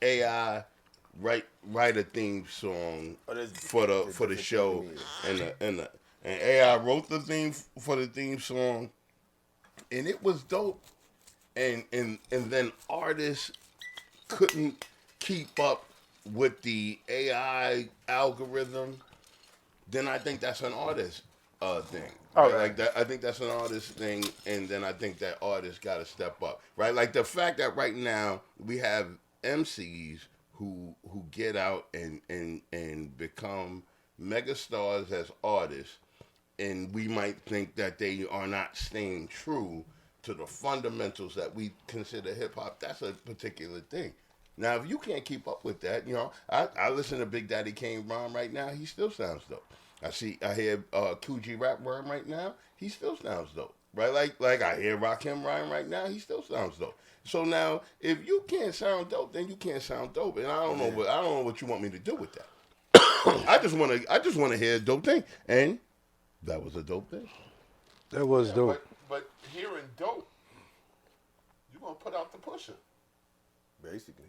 AI write a theme song for the show, and AI wrote the theme for the theme song, and it was dope, and then artists couldn't keep up with the AI algorithm, then I think that's an artist thing. Right? Like that, I think that's an artist thing, and then I think that artists got to step up, right? Like the fact that right now we have MCs who get out and become megastars as artists, and we might think that they are not staying true to the fundamentals that we consider hip hop. That's a particular thing. Now, if you can't keep up with that, I listen to Big Daddy Kane rhyme right now. He still sounds dope. I hear Coogee rap rhyme right now. He still sounds dope, right? Like I hear Rakim rhyme right now. He still sounds dope. So now, if you can't sound dope, then you can't sound dope, and I don't know what you want me to do with that. I just want to hear a dope thing, and that was a dope thing. That was dope. But hearing dope, you're gonna put out the pusher. Basically.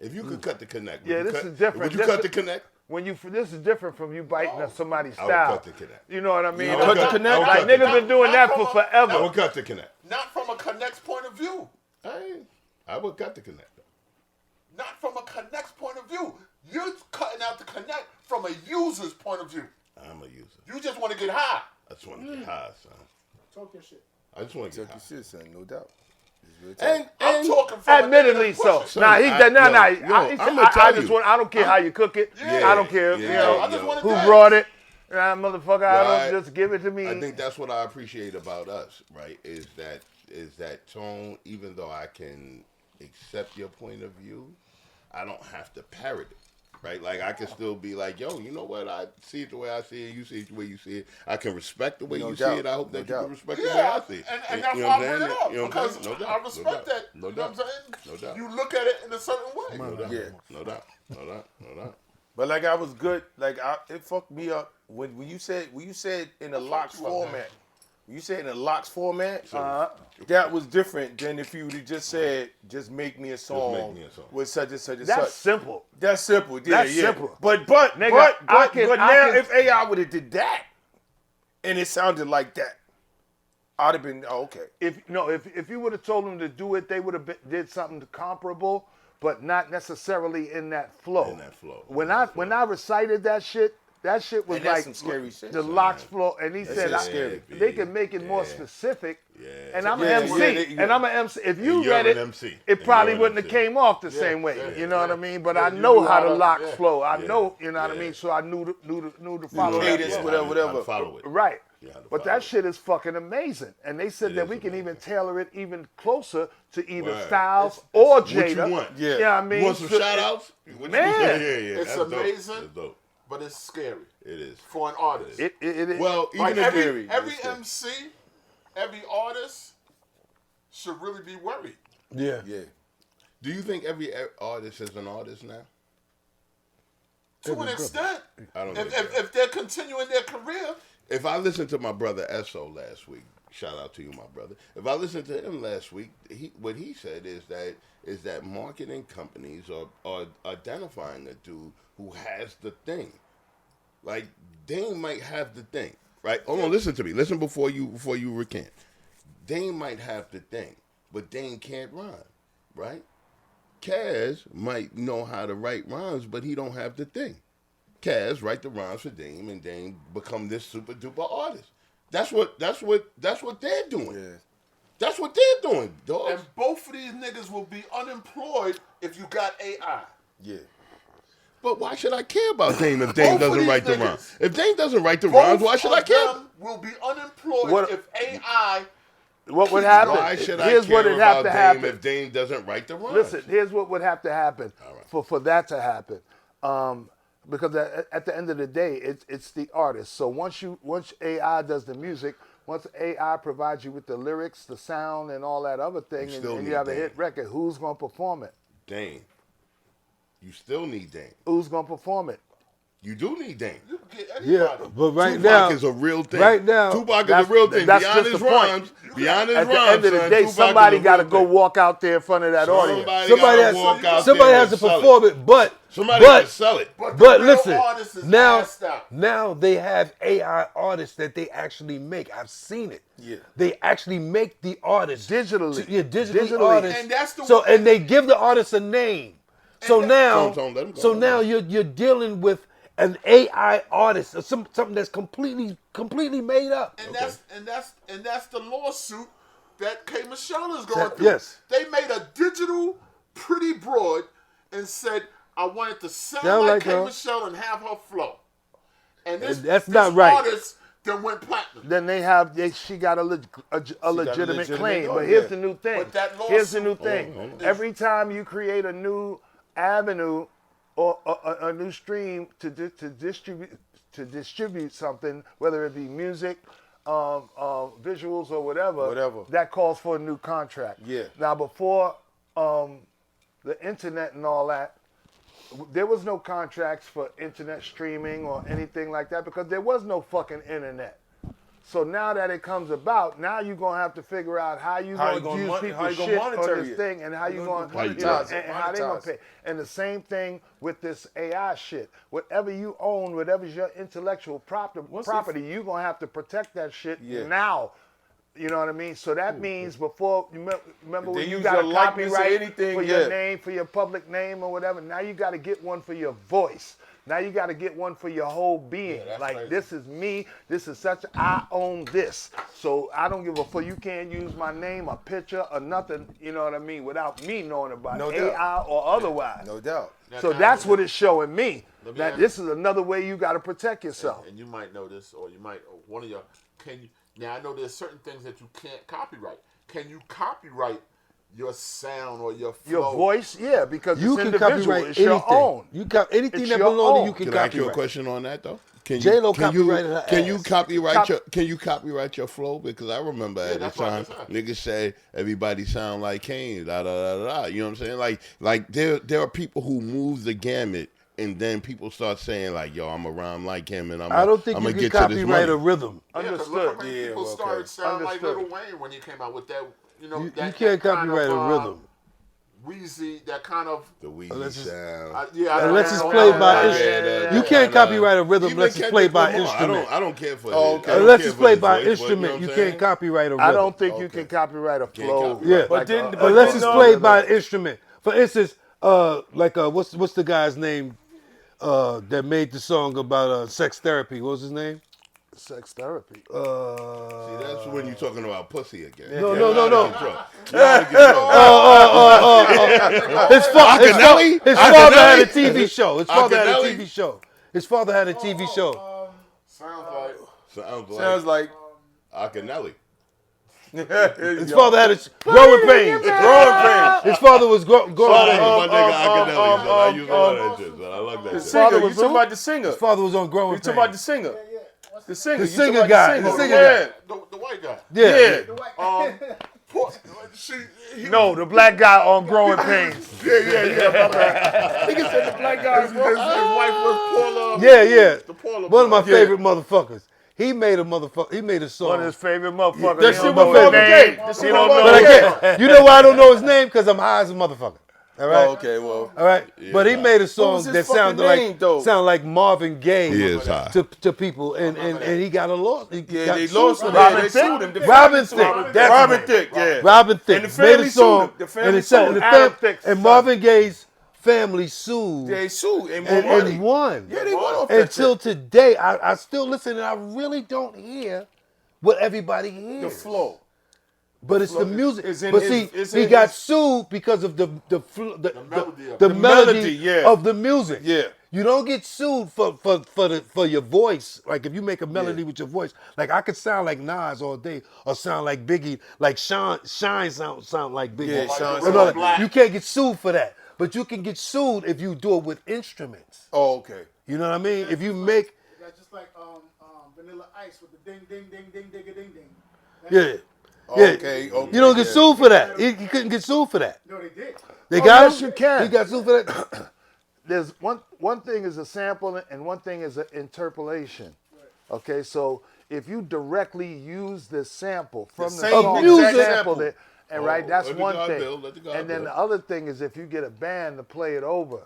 If you could cut the connect, Yeah, this is different. Would you This cut is- the connect? This is different from you biting at somebody's I would style. cut the connect. You know what I mean? I would cut the connect. Like niggas been doing that for I forever. would cut the connect. Not from a connect's point of view. I would cut the connect. Not from a connect's point of view. You're cutting out the connect from a user's point of view. I'm a user. You just want to get high. I just want to get high, son. Talk your shit. I just want to Talk get your high. shit, son, no doubt. And I'm talking from a Admittedly nigga so. that's Nah, pushing. he said, nah. I'ma tell I just you. want. I don't care how you cook it. Yeah. I don't care. Yeah, you know I just want to who dance. brought it. Nah, motherfucker, I Right. don't just give it to me. I think that's what I appreciate about us, right? Is that tone, even though I can accept your point of view, I don't have to parrot it. Right? Like I can still be like, yo, you know what? I see it the way I see it, you see it the way you see it. I can respect the way No you doubt. see it. I hope No that doubt. you can respect the way Yeah, I see it. and that's You know why I what I'm bring it saying? up You know what I'm because saying? No I doubt. respect No that. doubt. You know what I'm saying? No doubt. You look at it in a certain way. No doubt. Yeah. No doubt. No doubt. No doubt. But like I was good. Like it fucked me up when you said in a locks you up, man. format. When you said in a locks format, that was different than if you would have just said, "Just make me a song, me a song. with such and such and That's such." simple. That's simple. Yeah, That's yeah. simple. But Nigga, I can- now if AI would have did that, and it sounded like that, I'd have been okay. If you would have told them to do it, they would have did something comparable, but not necessarily in that flow. In that flow. When I recited that shit was And that's like some scary shit, the son. locks flow, and he said shit's scary. they can make it more specific. Yeah. And I'm Yeah, an MC, yeah, and I'm an MC. If you you're read an it, MC. it And probably you're an wouldn't have MC. came off the same way. You know what I mean? But I you know knew how how the to- locks yeah. flow. I Yeah. know, you know what I Yeah. mean. So I knew to follow that Cadence, flow. whatever. How to follow it. Right. Yeah, how to But follow that it. shit is fucking amazing. And they said It that is we can even amazing. tailor it even closer to either Right. Styles or What Jada. you want? Yeah. Yeah, I mean, You want some so- shout outs? Man. Yeah. It's That's dope. amazing. That's dope. But it's scary It is. for an artist. It is. Well, even Like if every It's scary. MC, every artist should really be worried. Yeah. Yeah. do you think every artist is an artist now? To an extent. I don't If, think so. if they're continuing their career, If I listened to my brother Esso last week, shout out to you, my brother. If I listened to him last week, what he said is that marketing companies are identifying a dude who has the thing. Like Dame might have the thing, right? Hold on, listen to me. Listen before you recant. Dame might have the thing, but Dame can't rhyme, right? Kaz might know how to write rhymes, but he don't have the thing. Kaz write the rhymes for Dame, and Dame become this super duper artist. That's what they're doing. Yeah. That's what they're doing, dog. And both of these niggas will be unemployed if you got AI. Yeah. But why should I care about Dame if Dame Both of doesn't these write the niggas. rhymes? If Dame doesn't write the Both rhymes, why should I of care? them will be unemployed What- if AI. What would happen? Why should I Here's care what would have about to Dame happen. if Dame doesn't write the rhymes? Listen, here's what would have to happen right. for that to happen. Because at the end of the day, it's the artist. So once AI does the music, once AI provides you with the lyrics, the sound, and all that other thing, You and still you need have a Dame. hit record, who's gonna perform it? Dame. You still need Dame. Who's gonna perform it? You do need Dame. You can get Yeah, anybody. but right Tupac now, is a real thing. right now, Tupac is a that's- real thing. that's Beyond just his the point. rhymes, beyond his At the rhymes, end of the son, day, Tupac somebody is a got to real go thing. walk out there in front of that audience. somebody gotta walk out somebody there has to and sell perform it, but Somebody but can sell it. But, the but real listen, artist is now assed out. now they have AI artists that they actually make. I've seen it. Yeah. They actually make the artists Digitally. Yeah, digitally Digitally. artists. And that's the so one- and they give the artist a name. So now, Tone, let him go, so let him now go. you're dealing with an AI artist, or something that's completely made up. And that's the lawsuit that K. Michelle is going through. Yes. They made a digital pretty broad and said, I want it to sound Sound like like K. her. Michelle and have her flow. And this, That's this not right. artist then went platinum. Then she got a legitimate legitimate- claim. oh, But here's yeah. the new thing. But that Here's the new lawsuit- thing. Hold on. Every time you create a new avenue or a new stream to distribute something, whether it be music, visuals, or whatever, that calls for a new contract. Yeah. Now before the internet and all that, there was no contracts for internet streaming or anything like that because there was no fucking internet. So now that it comes about, now you're gonna have to figure out how you How you gonna gonna use how people's you shit gonna on monetize this it? thing and how you gonna monetize it, and how they gonna monetize pay. it. And the same thing with this AI shit. Whatever you own, whatever's your intellectual property, you're gonna have to protect that shit Yeah. now. You know what I mean? So that means before, remember If when they you use got a your likeness or copyright anything, for your yeah. name, for your public name or whatever, now you got to get one for your voice. Now you got to get one for your whole being. that's Like, crazy. this is me. This is I own this. So I don't give a fuck. You can't use my name, a picture, or nothing, you know what I mean, without me knowing about No it, doubt. AI or otherwise. No doubt. So that's what it's showing me. Let me That ask this is another way you got to protect yourself. And you might know this, or you might, or one of y'all, can you, now I know there's certain things that you can't copyright. Can you copyright your sound or your flow? Your voice, yeah, because You it's can individual. copyright It's anything. your own. Anything It's that your belongs to own. you can Can I ask you a copyright. question on that though? Can J-Lo can copyrighted her can you ass. copyright your flow? Because I remember at the that's what I time said. niggas said everybody sound like Kane, da da da da. You know what I'm saying? Like there are people who move the gamut, and then people start saying like, "Yo, I'm a rhyme like him," and I don't think I'm you gonna can get to this copyright a money. rhythm. Yeah, 'cause Understood. look how many Yeah, people well, started okay. sounding like Understood. Lil Wayne when he came out with that, you know, You that can't kind copyright of, a rhythm. Wheezy, that kind of, The Weezy Unless it's- sound. yeah. I Unless know, it's I played know, by I know. instrument. You can't copyright a rhythm Even unless it's Kendrick played by Lamar, instrument. I don't care for Oh, his- okay. I don't Unless care it's for played his by voice, but you know instrument, what you I'm can't saying? copyright a rhythm. I don't think you Okay. can copyright a flow. copyright. Yeah. But then- but Unless then, it's no, played no, by no. an instrument. For instance, what's the guy's name that made the song about sex therapy? What was his name? Sex therapy. See, that's when you're talking about pussy again. No. His father had a TV show. His father had a Akinyele? TV show. His father had a TV show. Sounds like Akinyele. His father had a growing pains. His father was growing My pains. nigga Akinyele, son. I used to love that shit, son. I love that the shit. singer. You was talking who? about the singer? His father was on growing You talking about the pains. singer? The singer. The You singer talking about guy, the singer yeah. The white guy. Yeah. No, the black guy on Growing Pains. Nigga said the black guy. His wife was Paula. Yeah. The Paula One of my Brown. favorite motherfuckers. He made a song. One of his favorite motherfuckers. That He shit don't with know his Marvin name. Gaye. That He shit don't with know But I his name. can't. You know why I don't know his name? Because I'm high as a motherfucker. All right. Oh, okay, well. All right, but he made a song was his that fucking name, though? sounded like Marvin Gaye He is high. to people, and he got a loss. He Yeah, got they sued lost for him. that. Yeah, they sued him. The Robin family sued Thicke. him. That's Robin his Thicke, yeah. Robin Thicke And the made family a song, sued him. The family and it sued said, him. and, Adam Thicke's son. Marvin Gaye's family sued They sued and and, won money. and won. Yeah, they won off that Until shit. today, I still listen, and I really don't hear what everybody hears. The flow. But it's the flow music. is in But his- see, it's he in got his- sued because of the melody of the it. melody yeah. of the music. Yeah. You don't get sued for your voice. Like if you make a melody Yeah. with your voice, like I could sound like Nas all day or sound like Biggie, like Shine sound like Biggie. Yeah, Sean No, sound no, like Black. you can't get sued for that. But you can get sued if you do it with instruments. Oh, okay. You know what I mean? If you make That's just like Vanilla Ice with the ding, ding, ding, ding, ding, ding, ding. yeah. Okay, Yeah. okay. You don't get yeah. sued for that. He couldn't get sued for that. No, they did. They Oh, got yes, him? you can. He got sued for that. There's one thing is a sample and one thing is an interpolation. Okay, so if you directly use this sample from the same song, exact you sample. sampled it, and right, that's let the one God thing. build, let the God And then build. the other thing is if you get a band to play it over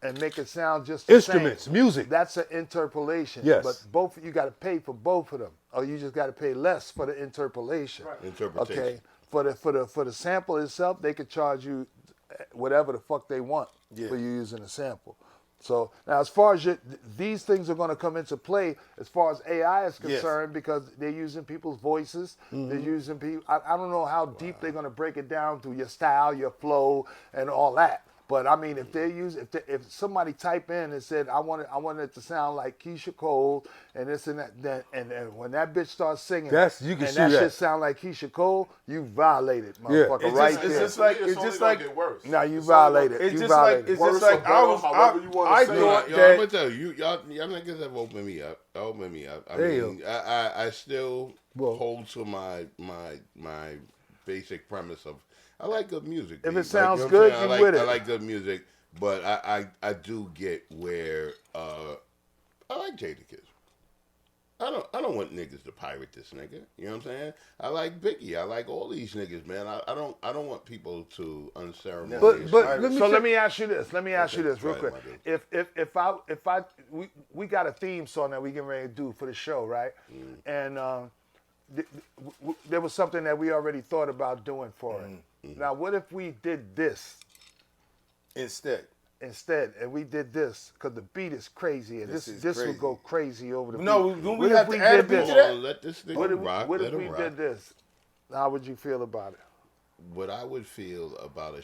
and make it sound just the Instruments, same, music. that's an interpolation. Yes. But both you got to pay for both of them, or you just got to pay less for the interpolation. Interpretation. Okay, for the sample itself, they could charge you whatever the fuck they want for you using a sample. So now, as far as these things are going to come into play, as far as AI is concerned, because they're using people's voices, they're using people. I don't know how deep they're going to break it down through your style, your flow, and all that. But I mean, if they use, if somebody type in and said, I want it to sound like Keisha Cole and this and that, then and when that bitch starts singing, That's- you can and see that that. shit sound like Keisha Cole, you violated, motherfucker, It's right just, there. it's just like It's it's only just gonna like get worse. Now you It's only gonna- violated. it's You just like violated. it's Worse just or like better, however you wanna I say it. thought Yo, I'm gonna that tell you, y'all niggas have opened me up. Opened me up. I There you mean, I still Well- hold to my basic premise of I like good music. If B. it sounds what I'm good, saying? you with it. I like good music, but I do get where I like Jadakiss. I don't want niggas to pirate this nigga. You know what I'm saying? I like Biggie. I like all these niggas, man. I don't want people to unceremoniously. But let me So check- let me ask you this. Let me ask you this real Go quick. ahead, my If we got a theme song that we getting ready to do for the show, right? And there was something that we already thought about doing for it. Now, what if we did this instead. instead, and we did this because the beat is crazy, and This this is would crazy. go crazy over the No, beat. don't What we if have to add a did beat this? to that? Let this nigga What if, rock. what let if him we rock. did this? How would you feel about it? What I would feel about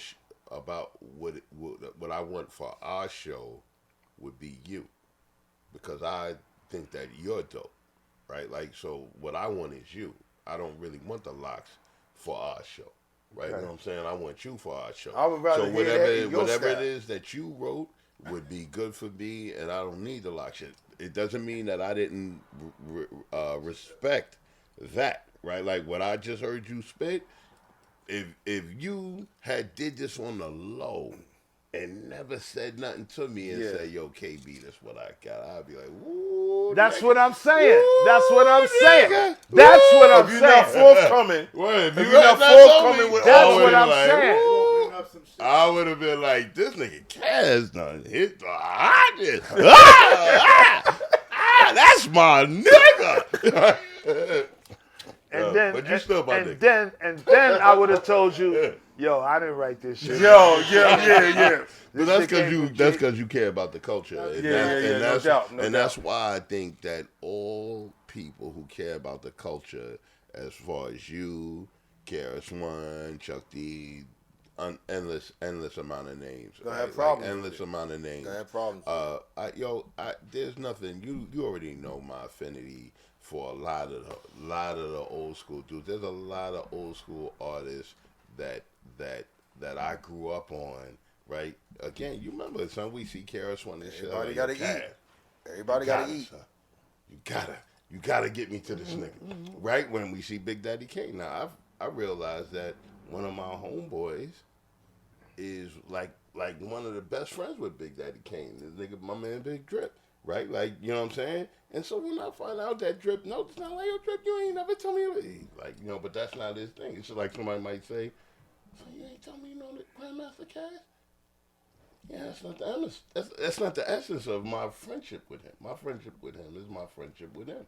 about what I want for our show would be you, because I think that you're dope, right? Like, so what I want is you. I don't really want the locks for our show, right? You know what I'm saying? I want you for our show. I would rather so hear that in your whatever style. it is that you wrote would be good for me, and I don't need the lock shit. It doesn't mean that I didn't respect that, right? Like what I just heard you spit. If you had did this on the low and never said nothing to me and Yeah. said, "Yo, KB, that's what I got," I'd be like, "Ooh, That's nigga. what I'm saying. Ooh, That's what I'm saying. nigga. That's what I'm If you're not saying. forthcoming, Well, if If you you're had not not told forthcoming me, with That's I what would've I'm like, saying. "Ooh." Bring up some shit. I would have been like, this nigga Cass done hit the hottest. That's my nigga. And then, but you still my and nigga. then I would have told you, yo, I didn't write this shit. yo, yeah. But This that's shit because came you from that's G. because you care about the culture. And Yeah, that's, yeah, and no that's, doubt, no and doubt. that's why I think that all people who care about the culture, as far as you, Karis One, Chuck D, endless amount of names. Gonna have right? problems Like, with endless it. amount of names. Gonna have problems with There's nothing. You already know my affinity for a lot of the old school dudes. There's a lot of old school artists that I grew up on. Right? Again, you remember, son, we see Karis One and shit. Everybody like, gotta yo, Cass, eat. Everybody gotta eat. son. You gotta get me to this nigga. Right? When we see Big Daddy Kane. Now I realized that one of my homeboys is like one of the best friends with Big Daddy Kane. This nigga, my man Big Drip. Right? Like, you know what I'm saying? And so when I find out that Drip, no, it's not like, yo, Drip, you ain't never tell me. Like, you know, but that's not his thing. It's just like somebody might say, so you ain't tell me you know the Grandmaster Cash? Yeah, that's not the essence of my friendship with him. My friendship with him is my friendship with him.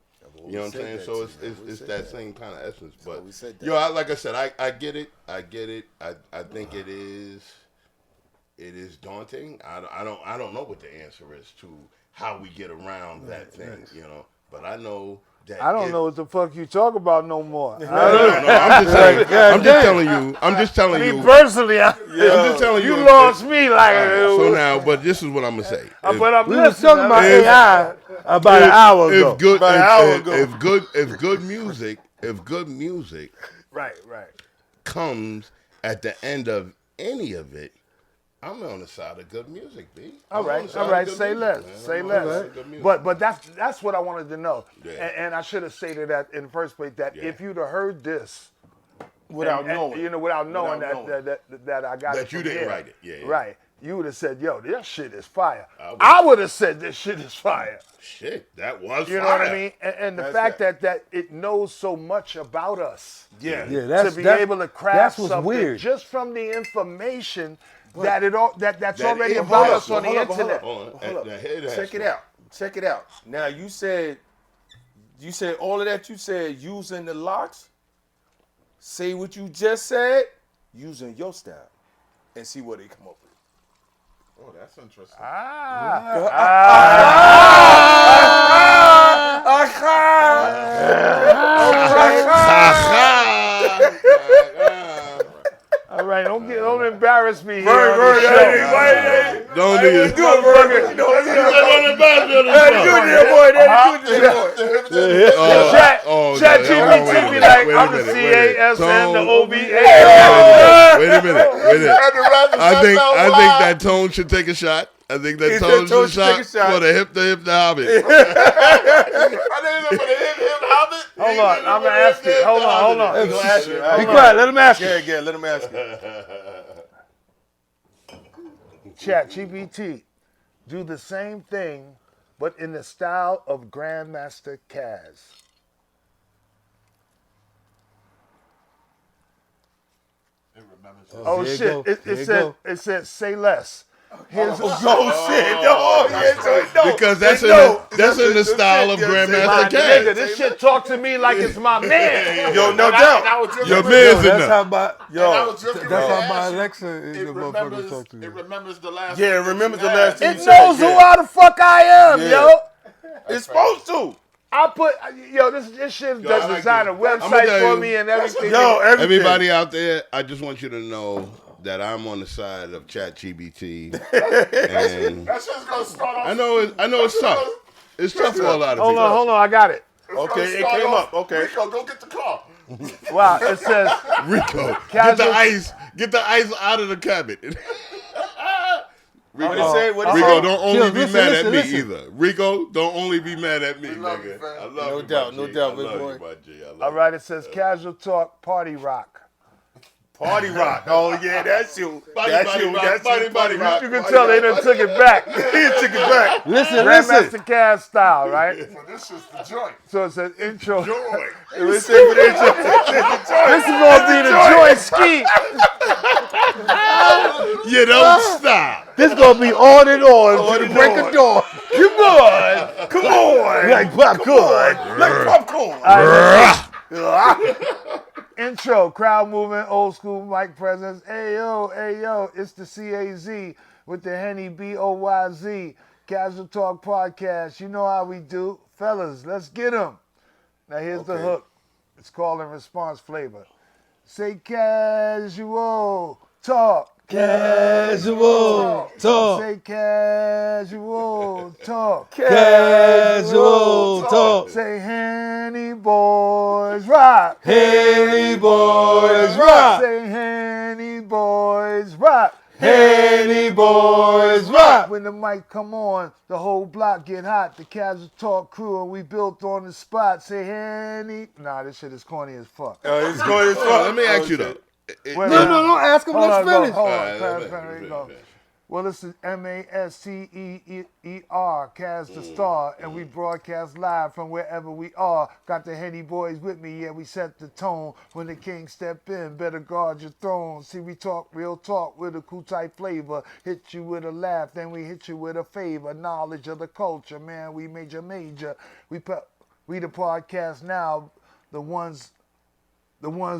You know what I'm saying? So it's that same kind of essence. But we said that. yo, like I said, I get it. I think it is daunting. I don't know what the answer is to how we get around that thing. You know, but I know I don't know what the fuck you talk about no more. No, I'm just saying. I'm just telling you. I'm just telling Me you. personally, I'm just telling you. you lost me like. So now, but this is what I'm gonna say. But I'm We was listening. talking about if- AI about an hour ago. If good, About an hour ago. if good music Right. comes at the end of any of it, I'm on the side of good music, B. All right. Say less. Say less. But that's what I wanted to know. Yeah. And I should have stated that in the first place. That if you'd have heard this Without knowing. without knowing Without that I got That it you from didn't here. write it. Yeah. Right. You would have said, "Yo, this shit is fire." I would have said, "This shit is fire." Shit, that was You know fire. what I mean? And the That's fact that it knows so much about us. Yeah. Yeah, that's To be able to craft that's what's something weird. just from the information that's already it about has. us on the Hold up, hold internet. up. Hold up. Now, here it has Check it to. out. Check it out. Now you said all of that. You said using the locks. Say what you just said using your style, and see what they come up with. Oh, that's interesting. All right, don't embarrass me here on the show. Don't even. Good, bro. You know, Chat GPT be like, I'm the CASN, the OBA. Wait a minute. I think that Tone should take a shot. I think that Tone should take a shot for the hip the hobbit. Hold on, I'm gonna ask you. Hold on. He gonna ask you. Be quiet. Let him ask you. Yeah, let him ask you. Chat GPT, do the same thing, but in the style of Grandmaster Caz. Oh There you shit! go. It said say less. Here's Oh shit! Oh yeah, so no. Because that's in the style of my Grandmaster nigga. Caz. This shit talk to me like it's my man. Yo, no doubt. Your man's in That's there. how my That's that's how my Alexa is the motherfucker talk to me. It remembers the last. Yeah, remember the last thing It you said. knows who the fuck I am, Yeah. yo. It's supposed to. I put this shit Yo, I does like design a this. I'ma website tell for you. me and everything. Yo, everything. Everybody out there, I just want you to know that I'm on the side of ChatGPT. And That shit's gonna start off. I know it's tough. It's tough for a lot of Hold people. on, I got it. Okay, it came up. Okay. Rico, go get the car. Wow, it says Rico, Casual- get the ice out of the cabinet. What it say? What it Rico, say? don't only Chill, be listen, mad listen, at me listen. either. Rico, don't only be mad at me, love nigga. you, fam. I love No you, doubt, my no G. doubt, I big love boy. you, my G. I love all you. right. It says casual talk, party rock. Party rock. Oh yeah, that's you. That's body you. rock, That's body, you. body rock. You can tell they done took it back. He took it back. Listen. Grandmaster Caz style, right? So this is the joint. So it says intro. Joy. Let's say for the intro. This is gonna be the joint ski. You don't stop. This gonna be on and on to the break of dawn. Come on. Come on. Like popcorn. Like popcorn. Intro, crowd movement, old school mic presence. Hey yo, it's the CAZ with the Henny BOYZ. Casual Talk Podcast. You know how we do. Fellas, let's get them. Now here's the hook. It's called and response flavor. Say casual talk. Casual talk. Say casual talk. Casual talk. Say Henny boys rock. Henny boys rock. Say Henny boys rock. Henny boys rock. When the mic come on, the whole block get hot. The Casual Talk crew and we built on the spot. Say Henny. Nah, this shit is corny as fuck. It's going as Let fuck. me ask you though. Wait, No, don't ask him. Let's finish. Hold on. Alright, Here let me- we go. Well, this is MASTEER, Caz the Star, and we broadcast live from wherever we are. Got the Henny boys with me, yeah, we set the tone. When the king step in, better guard your throne. See, we talk real talk with a cool type flavor. Hit you with a laugh, then we hit you with a favor. Knowledge of the culture, man, we major. We the podcast now, the ones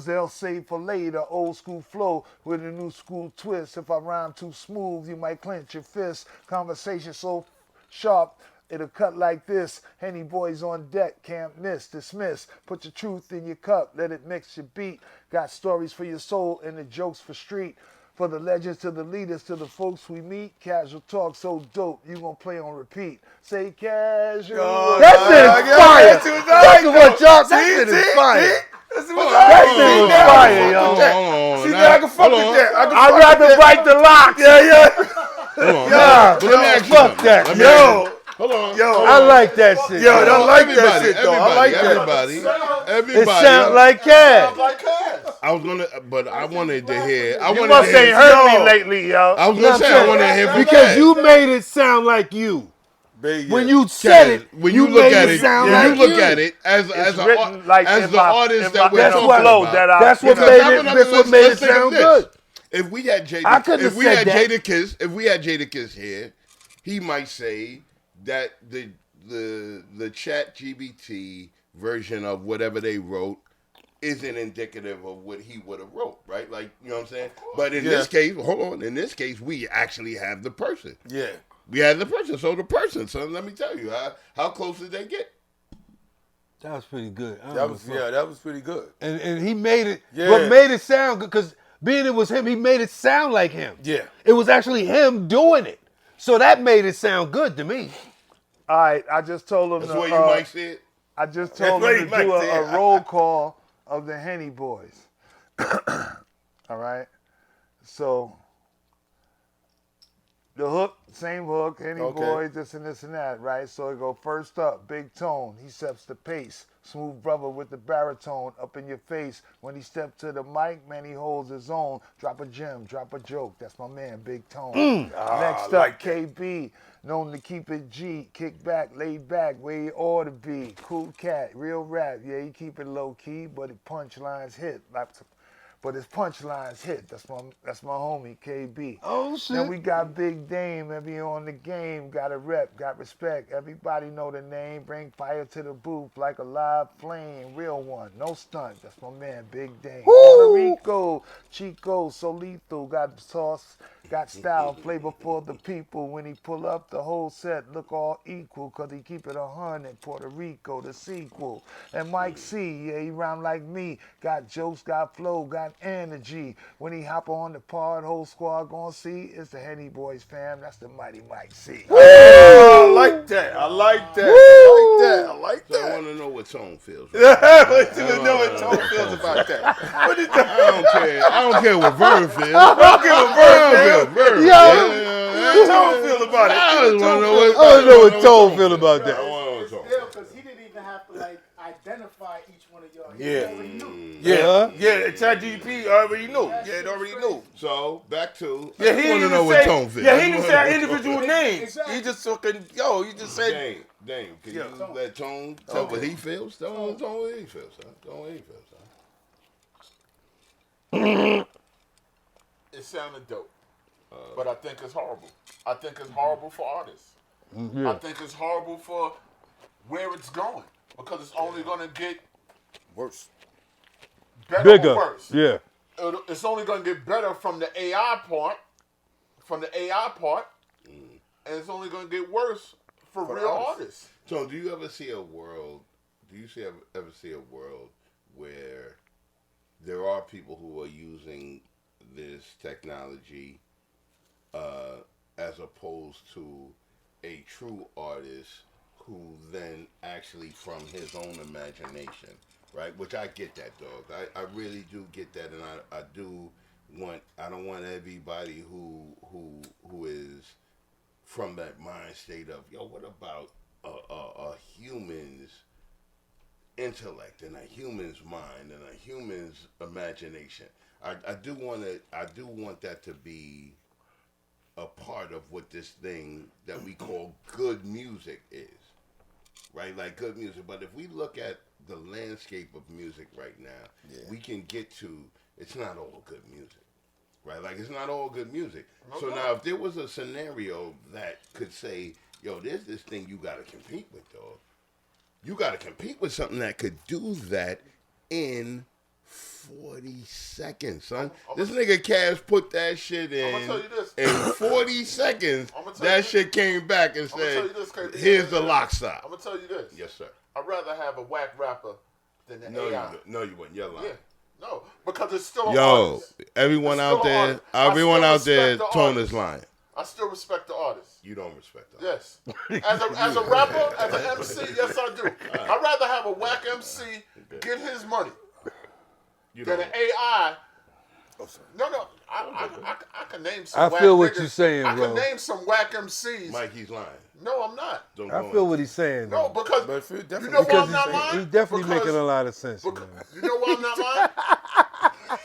they'll save for later. Old school flow with a new school twist. If I rhyme too smooth, you might clench your fist. Conversation so sharp, It'll cut like this. Henny boys on deck, can't miss, dismiss. Put your truth in your cup, let it mix your beat. Got stories for your soul and the jokes for street. For the legends to the leaders to the folks we meet. Casual talk so dope, you gon' play on repeat. Say casual. That shit is fire. That's what y'all. That shit is fire. That shit is fire, yo. See, now I can fuck with that. I'd rather bite the locks. Yeah. Hold on. Nah, But let me ask you fuck something. that. Let me Yo. ask you- Hold on. I like that shit. Yo, I like that Everybody, shit, though. I like that. Everybody. It sound like Cash. Like Cash. I was gonna, but I wanted to hear. I You wanted must to ain't hear. heard me lately, yo. I was gonna say I wanted to hear from Because Cash. you made it sound like you. Baby, When yeah. you said it, when you you look made at it it, sound when like you look you. at it as It's a written like as in the my- artist in that my- we're in That's the talking what- flow about. that I- That's what you know, made That's it. That's what made it take a sound this. good. If we had Jada, I couldn't have said that. if we had Jadakiss here, he might say that the Chat GBT version of whatever they wrote isn't indicative of what he would have wrote, right? Like, you know what I'm saying? But in this case, hold on, in this case, we actually have the person. Yeah. We had the person. So the person, son, let me tell you, how close did they get? That was pretty good. That was pretty good. And he made it. Yeah. What made it sound good? Because being it was him, he made it sound like him. Yeah. It was actually him doing it. So that made it sound good to me. All right, I just told him That's to, what you might say it. I just told That's him what to he do might say. a roll call of the Henny Boys. All right. So the hook, same hook, Henny Okay. Boys, this and this and that, right? So it go first up, Big Tone. He sets the pace. Smooth brother with the baritone up in your face. When he step to the mic, man, he holds his own. Drop a gem, drop a joke. That's my man, Big Tone. Next up, like KB. Known to keep it G, kick back, laid back, where you ought to be. Cool cat, real rap, yeah, he keep it low key, but his punchlines hit. But his punchlines hit. That's my homie, KB. Oh, shit. Then we got Big Dame, every on the game, got a rep, got respect. Everybody know the name, bring fire to the booth like a live flame. Real one, no stunt. That's my man, Big Dame. Puerto Rico, Chico, so lethal, got sauce, got style, flavor for the people. When he pull up, the whole set look all equal, cause he keep it 100. Puerto Rico, the sequel. And Mike C, yeah, he rhyme like me. Got jokes, got flow, got energy. When he hop on the pod, whole squad gonna see it's the Henny Boys fam. That's the mighty Mike C. I like that. I like that. I like So I that. want to know what Tone feels. What you know what Tone feels about that? What is that? I don't care what Vern feels. I don't give a bird. Vern. What does Tone feel about it? I just want to know I don't know what Tone feel about that. I want to know what Tone Yeah, feels. because he didn't even have to like identify each one of y'all. He Yeah. already knew. Yeah, ChatGPT already knew. Yeah, it already knew. So back to Yeah, I he just want to didn't know even what say. Tone feels. Yeah, I he just didn't wanna say know what individual Tone names. Exactly. He just fucking he just said. Dame, can Yeah. you let Tone tell what he feels? Tell what he feels, son. Tell what he feels, son. It sounded dope, but I think it's horrible. I think it's horrible for artists. I think it's horrible for where it's going because it's only going to get Worse. better Bigger. or worse. Yeah. It's only going to get better from the AI part, and it's only going to get worse for real artists. So, do you ever see a world? Do you ever see a world where there are people who are using this technology as opposed to a true artist who then actually from his own imagination, right? Which I get that, dog. I really do get that, and I don't want everybody who is from that mind state of, yo, what about a human's intellect and a human's mind and a human's imagination. I do want that to be a part of what this thing that we call good music is, right? Like good music. But if we look at the landscape of music right now, we can get to it's not all good music, right? Like it's not all good music. So now if there was a scenario that could say, yo, there's this thing you got to compete with, dog. You got to compete with something that could do that in 40 seconds, son. This nigga Cash put that shit in I'ma tell you this. in 40 seconds, that shit came back and I'm gonna tell said, you this, KB. here's the lock stop. I'm gonna tell you this. Yes, sir. I'd rather have a whack rapper than an No, AI. you wouldn't. You're lying. Yeah. No, because it's still an Yo, artist. everyone It's out still an there, artist. I everyone still out there, respect the Tone artist. is lying. I still respect the artist. You don't respect that. Yes. As a rapper, as an MC, yes I do. I'd rather have a whack MC get his money You than don't. an AI. Oh, sorry. No, I can name some I whack feel what niggas. you're saying, I bro. can name some whack MCs. Mike, he's lying. No, I'm not. Don't I go feel on. what he's saying. No, though. because But you definitely know why because I'm not lying? he's definitely Because- making a lot of sense. because- man. You know why I'm not lying?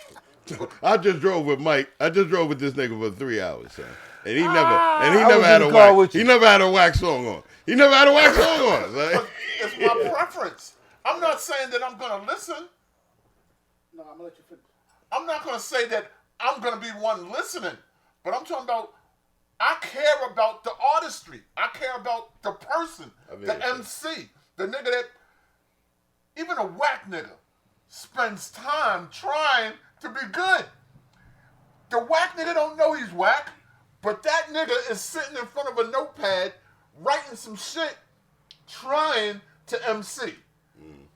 I just drove with Mike. I just drove with this nigga for 3 hours, son. And he I never was had in a the car whack. with you. He never had a whack song on. He never had a whack song on. Son. It's my preference. I'm not saying that I'm gonna listen. No, I'm gonna let you finish. I'm not gonna say that I'm gonna be one listening, but I'm talking about I care about the artistry. I care about the person, the MC, the nigga that even a whack nigga spends time trying to be good. The whack nigga don't know he's whack, but that nigga is sitting in front of a notepad writing some shit trying to MC.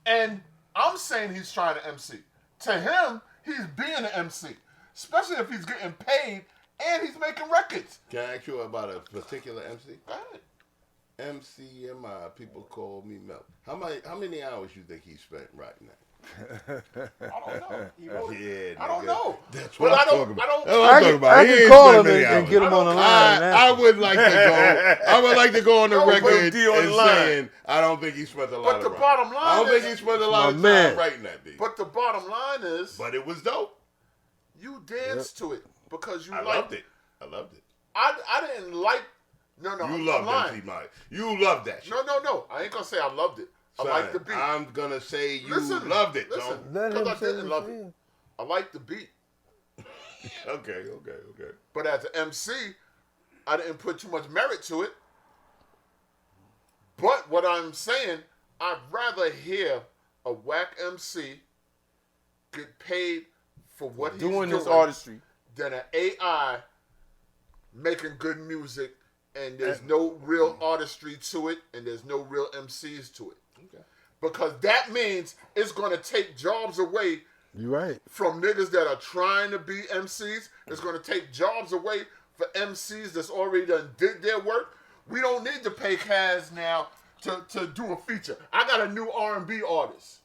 And I'm saying he's trying to MC. To him, he's being an MC, especially if he's getting paid and he's making records. Can I ask you about a particular MC? Go ahead. MCMI, people call me Mel. How many hours you think he spent writing that? I don't know. He wrote it. Yeah, I don't nigga. know. That's But what I I'm don't. talking about. I don't. That's what I'm talking about. I He can ain't call spent him many and hours. get him on the line. I would like to go. I would like to go on the No, but record D on the and line. saying I don't think he spent a lot But of the time. bottom line I don't think is- he spent a lot of My man. time writing that beat. But the bottom line is, But it was dope. you danced to it because you I liked loved it. I loved it. I didn't like. No, You I'm loved lying. MC Mike. You loved that shit. No. I ain't gonna say I loved it. I Son, liked the beat. I'm gonna say you Listen, loved it. listen. Son. Let him Because I say didn't his love thing. it. I liked the beat. Okay. But as an MC, I didn't put too much merit to it. But what I'm saying, I'd rather hear a whack MC get paid for what Doing he's his doing artistry. than an AI making good music and there's no real artistry to it and there's no real MCs to it. Okay. Because that means it's going to take jobs away You right. from niggas that are trying to be MCs. It's going to take jobs away for MCs that's already done did their work. We don't need to pay Kaz now to do a feature. I got a new R&B artist.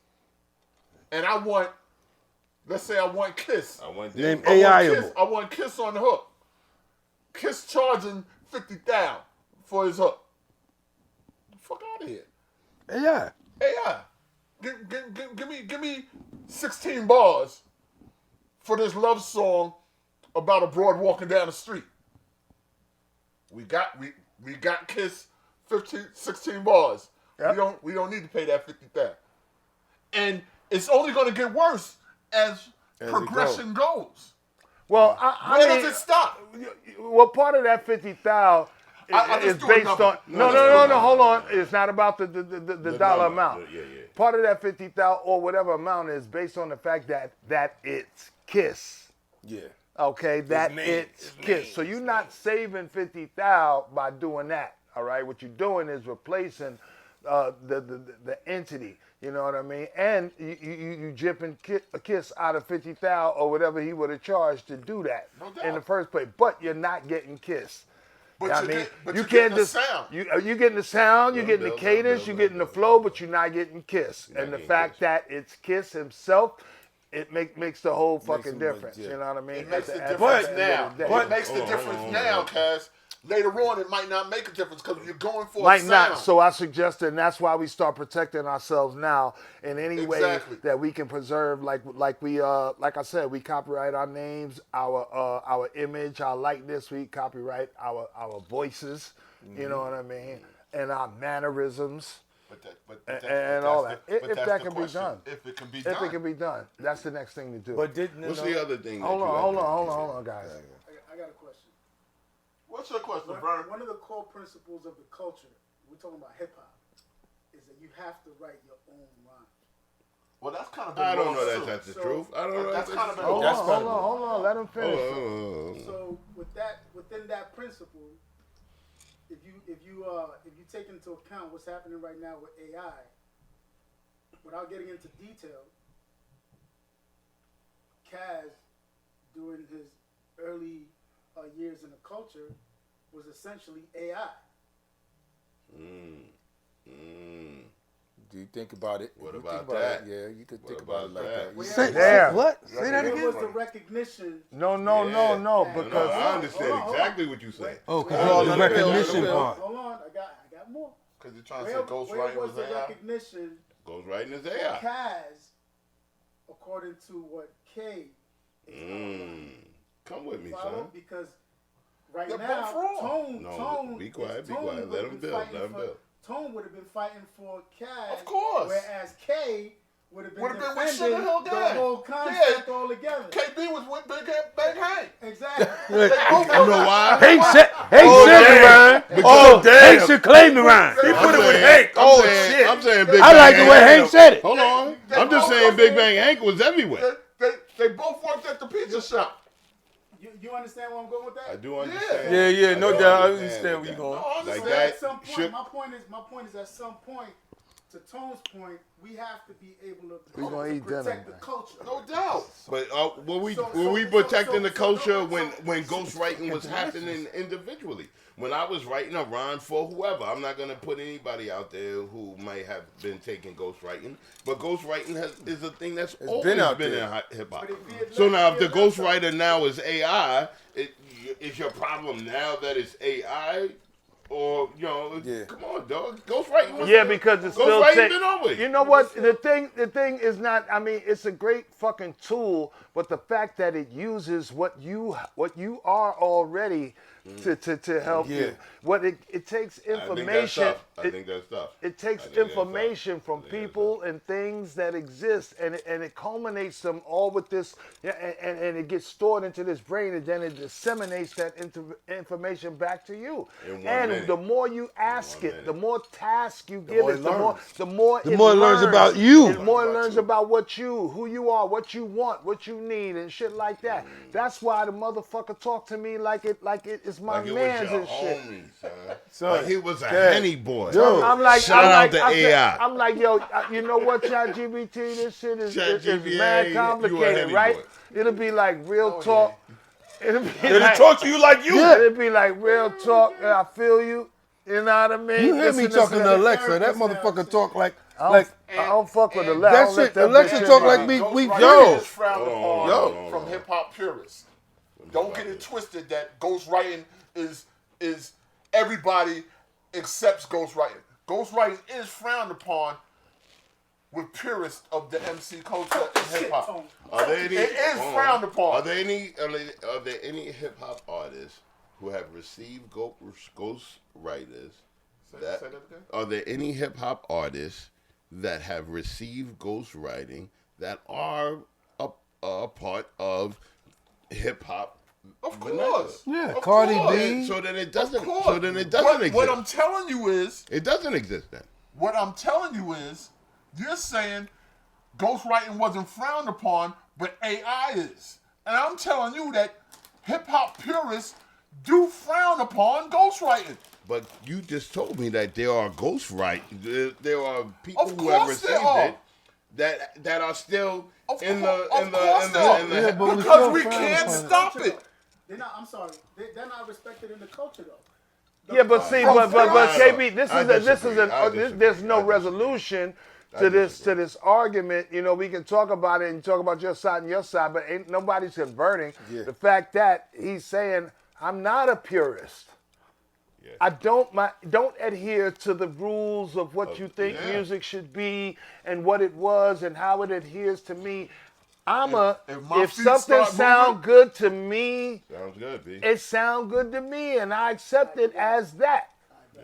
And I want, let's say I want Kiss. I went Name there. AI-able. I want Kiss on the hook. Kiss charging $50,000 for his hook. Fuck out of here. Yeah. AI, give me 16 bars for this love song about a broad walking down the street. We got Kiss 16 bars. Yep. We don't need to pay that $50,000. And it's only going to get worse as it progression goes. Well, I Where mean, does it stop? well, part of that 50,000 I is just do a based number. on no. Hold on, it's not about the dollar number. amount. Yeah. Part of that 50,000 or whatever amount is based on the fact that it's Kiss. Yeah. Okay, that name, it's his Kiss. name, So you're not saving 50,000 by doing that. All right, what you're doing is replacing the entity. You know what I mean? And you jipping a Kiss out of 50,000 or whatever he would have charged to do that No doubt. in the first place. But you're not getting Kiss. But I you mean, get- but you you're can't getting the just sound. you're getting the sound, you're getting the Bill, cadence, you're getting the flow, but you're not getting Kiss. You're And not the getting fact Kiss. that it's Kiss himself, it makes the whole fucking him difference. yeah. You know what I mean? It makes the At difference the end now. of the day. It makes the Hold on, difference hold on, now, hold on. Kaz. Later on, it might not make a difference because you're going for a Might sound. not. So I suggested, and that's why we start protecting ourselves now in any way Exactly. that we can preserve. Like I said, we copyright our names, our image, our likeness. We copyright our voices. You know what I mean? And our mannerisms. And all that. If that can be done. If it can be If done. it can be done, that's the next thing to do. But didn't What's the other thing? hold that you on, like to- guys. I got a question. What's your question, Vern? One of the core principles of the culture, we're talking about hip hop, is that you have to write your own rhymes. Well, that's kind of been I don't lost, know too. that that's the So- truth. I don't know That's that's kind of the been truth. That's Hold on. Let him finish. So within that principle, if you take into account what's happening right now with AI, without getting into detail, Kaz during his early years in the culture was essentially AI. Do you think about it? What You about think that? Yeah, you could think What about it like about that. that? Damn. What? Say that There again. was the recognition. No, Yeah. no, No, because I understand hold on. exactly what you say. Oh, Wait, because the wait, recognition wait, part. Hold on, I got more. Because you're trying to Where say Ghost where Writing was was the AI. recognition Ghostwriting is for AI. Kaz, according to what K Come with me, follow? son. Because right They're now, both wrong. Tone, No, Tone, be quiet, is- be Tone quiet. would Let have him been build, fighting let him for- build. Tone would have been fighting for Kaz, Of course. whereas K would have been Would've been with defending Sugar Hill the Gang. whole concept Yeah. all together. KB was with Big Hank. Exactly. You know why? Hey, Oh, said the damn. rhyme. Oh, Hank damn. should claim the rhyme. He I'm put it with saying- Hank. I'm Oh, saying- shit. I'm saying Big I Bang like the way Hank said it. Hold on. I'm just saying Big Bang Hank was everywhere. They both worked at the pizza shop. You understand where I'm going with that? I do understand. Yeah, no do doubt. I understand understand where with you're that. going. No, Like So that at some point, should- my point is at some point, to Tone's point, we have to be able to, We gonna eat dinner, protect the man. culture. No doubt. But were we So- protecting the so- culture so- when ghostwriting was happening individually? When I was writing a rhyme for whoever, I'm not gonna put anybody out there who might have been taking ghostwriting, but ghostwriting is a thing that's always been out been there. in hip hop. But if he had So left- now, if he the had left ghostwriter now is AI, is your problem now that it's AI? Or, Yeah. come on, dog. Ghostwriting was Yeah, because it's still ghostwriting been always. You know what? The thing is not. I mean, it's a great fucking tool, but the fact that it uses what you are already to help Yeah. you. What it takes information. I think that's tough. It takes information from people and things that exist, and it culminates them all with this, and it gets stored into this brain, and then it disseminates that information back to you. In 1 And minute. the more you ask In 1 it, minute. the more task you give more it, it the more learns. the more The more it learns learns. about you. The more it learns about who you are, what you want, what you need, and shit like that. That's why the motherfucker talk to me like it is my Like it was man's your and shit. homie, son. Son, Like he was a yeah. henny boy. Yo. I'm like, Shout I'm out like, to I said- AI. I'm like, yo, you know what, ChatGPT? This shit is ChatGPT, mad you a complicated, heavy right? boy. It'll be like real talk. It'll be Did he like, talk to you like you? it'll be like real talk. And I feel you. You know what I mean? You hear me This and talking this to and that. Alexa? That motherfucker talk like I don't fuck with and Alexa. I that don't let shit. that Alexa bitch talk in like my- me. We Ghostwriting yo. is frowned upon yo. from hip hop purists. Don't get it twisted that ghostwriting is everybody accepts ghostwriting. Ghostwriting is frowned upon with purists of the MC culture and hip hop. Tone. Are there any? It is hold on. frowned upon. Are there any hip hop artists who have received ghost writers? Say that again? Are there any hip hop artists that have received ghostwriting that are a part of hip hop? Of course. Yeah, Of Cardi course. B. So then it doesn't. Of course. So then it doesn't exist. What I'm telling you is, It doesn't exist then. you're saying ghostwriting wasn't frowned upon, but AI is. And I'm telling you that hip hop purists do frown upon ghostwriting. But you just told me that there are there are people Of who have course received there are. it that are still Of in course the Yeah, but we because still we frown can't upon it. stop it. They're not. I'm sorry. They're not respected in the culture though. Yeah, but see, From but Florida. KB, this I is a, this is disagree. I an disagree. there's no I disagree. resolution I to this disagree. to this argument. You know, we can talk about it and talk about your side and your side, but ain't nobody's converting the fact that he's saying I'm not a purist. Yeah. I don't adhere to the rules of what you think yeah. music should be and what it was and how it adheres to me. if my If feet something start sound moving- good to me, Sounds good, B. it sound good to me, and I accept it as that. Yeah.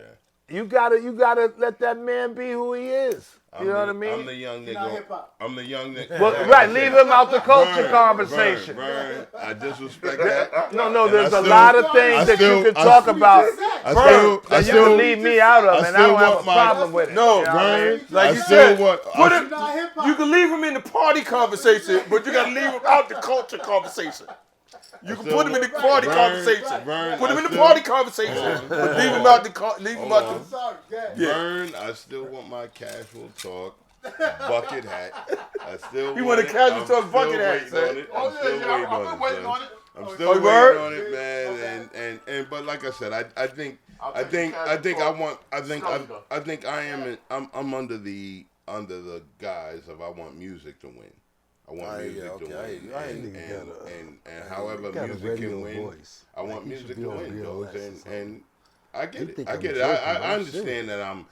You gotta let that man be who he is. You know what I mean? I'm the young You're not nigga. hip-hop. I'm the young nigga. Well, right, leave him out the culture conversation. Burn. I disrespect that. No, And there's I a still- lot of I things that still- you could I talk still- about I that you still can leave me out of, I and I don't still have want a my- problem with it. No, You know what I mean? Burn. Like I you still said, want. put I- it- Not hip hop. You can leave him in the party conversation, but you gotta leave him out the culture conversation. You can put him in the party conversation. Vern, Put him I in the still- party conversation. But leave him out the I'm sorry, yeah. Vern, I still want my casual talk bucket hat. I still You want a casual I'm talk bucket still hat, waiting son. on it. Oh, I'm yeah, still yeah, waiting I've on been it, waiting son. on it. I'm still Oh, waiting word? on it, man. But like I said, I think I'm under the guise of I want music to win. I want music to win. And however music can win, I want music to win, Jones. And I get it. I get it. I understand that I'm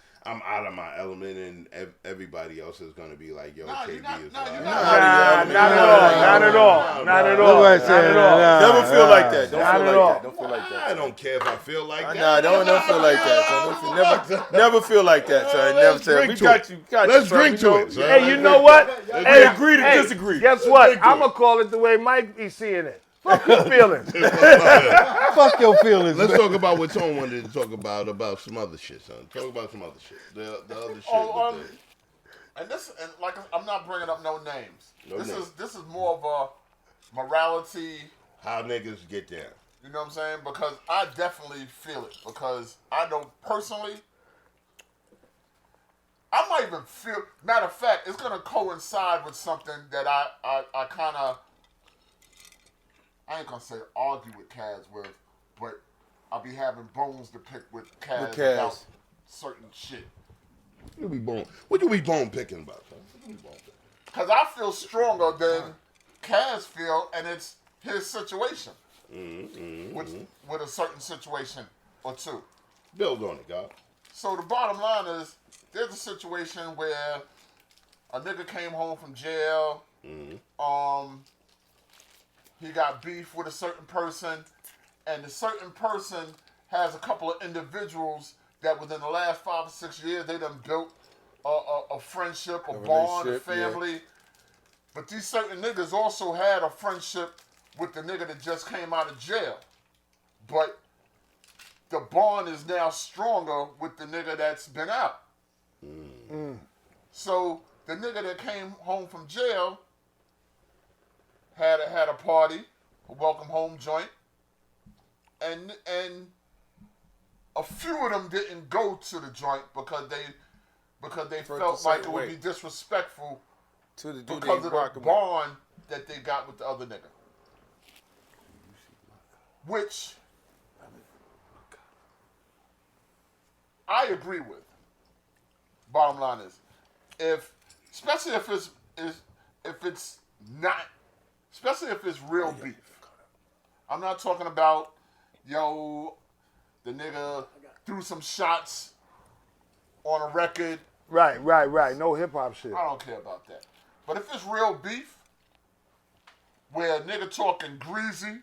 out of my element, and everybody else is gonna be like, "Yo, Nah, KB you're not- is nah, wild." you're Not at all. Not at all. Not at all. Nobody Not said at all. that. Never feel like that. Don't Not feel at like all. that. Don't feel like that. I don't care if I feel like that. Nah, don't feel like that, son. Never feel like that, son. Never say we got you. Let's drink to it, son. Hey, you know what? Hey, agree to disagree. Guess what? I'm going to call it the way Mike be seeing it. Fuck your feelings. Fuck your feelings, Let's man. talk about what Tone wanted to talk about some other shit, son. Talk about some other shit. The other shit. And like I'm not bringing up no names. No names. This is more of a morality. How niggas get down. You know what I'm saying? Because I definitely feel it. Because I know personally, I might even feel. Matter of fact, it's gonna coincide with something that I kind of. I ain't gonna say argue with Kaz with, but I'll be having bones to pick with Kaz about certain shit. What you be bone picking about, son? Because I feel stronger than Kaz feel, and it's his situation. With a certain situation or two. Build on it, God. So the bottom line is, there's a situation where a nigga came home from jail. He got beef with a certain person, and the certain person has a couple of individuals that within the last 5 or 6 years, they done built a friendship, a bond, a family. Yeah. But these certain niggas also had a friendship with the nigga that just came out of jail. But the bond is now stronger with the nigga that's been out. So the nigga that came home from jail had a party, a welcome home joint, and a few of them didn't go to the joint because they felt like it would be disrespectful to the dude because of the bond that they got with the other nigga. Which I agree with. Bottom line is, especially if it's real beef. I'm not talking about, the nigga threw some shots on a record. Right. No hip hop shit. I don't care about that. But if it's real beef, where a nigga talking greasy,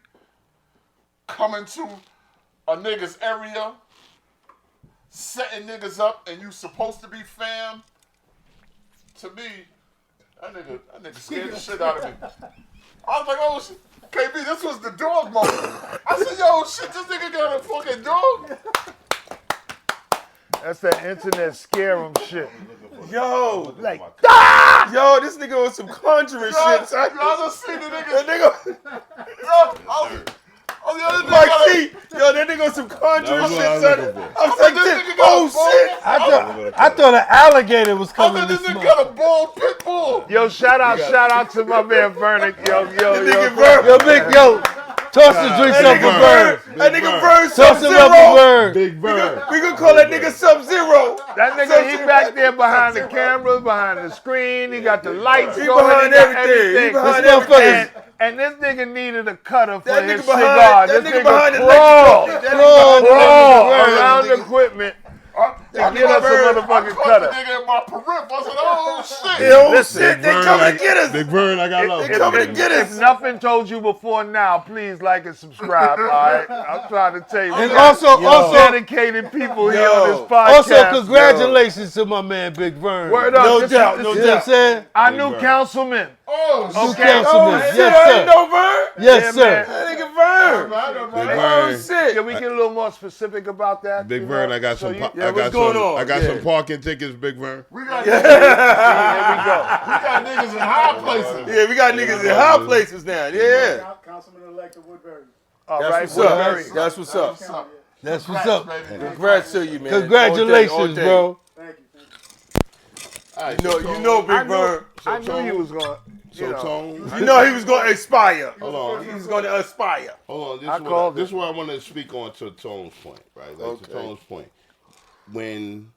coming to a nigga's area, setting niggas up, and you supposed to be fam, to me, that nigga scared the shit out of me. I was like, oh shit, KB, this was the dog moment. I said, yo, shit, this nigga got a fucking dog. That's that internet scare 'em shit. Yo, Like, yo, this nigga on some conjuring shit, son. Y'all just see the That nigga. nigga, Mike C, yo, that nigga on some conjuring That was what I shit, was son. looking for. I'm like, oh shit. I thought an alligator was I coming said, this this nigga month. got a bald pit bull. yo, shout out to my man Vernick. Yo. Toss the drinks up for Bird. That nigga Bird Toss him up for Sub-Zero. Bird. Big Bird. We gonna call that nigga Sub-Zero. That nigga, he back there behind the cameras, behind the screen. He got the lights He going. behind got everything. He behind This motherfucker's- everything. And this nigga needed a cutter for That his nigga cigar. behind, that This nigga behind the crawl That around nigga the equipment to I get us a I motherfucking caught cutter. the nigga in my peripheral. I said, oh shit. Yo, Listen, shit, they coming to get us. Big Bird, I got love. They coming to get If us. nothing told you before now, please like and subscribe. All right, I'm trying to tell you. And we got also, dedicated people here on this podcast. also, congratulations to my man Big Vern. Word up. No This doubt, is- no You know what I'm saying? Our new councilman. Oh New shit. councilman. Shit, Yes, I sir. ain't know Vern. Yes, Yeah, sir. man. That nigga Vern. Big Oh Bird. shit. Can we get a little more specific about that? Big you Bird, know? I got So some. you- I got going some. on? I got Yeah. some parking tickets. Big Bird. We got Here we go. niggas in high places. Yeah, we got niggas in high places now. Yeah. Councilman-elect like the Woodbury. All That's right, what's up. Woodbury. That's what's up. That's what's up. Congrats to you, man. Congratulations, All day, all day. bro. Thank you. All right, You know, I Big Bird. I knew he was going. So Tone, You know he was going to aspire. hold on. He was going to aspire. Hold on, I called this it. is what I want to speak on to Tone's point, right? Like Okay. to Tone's point. When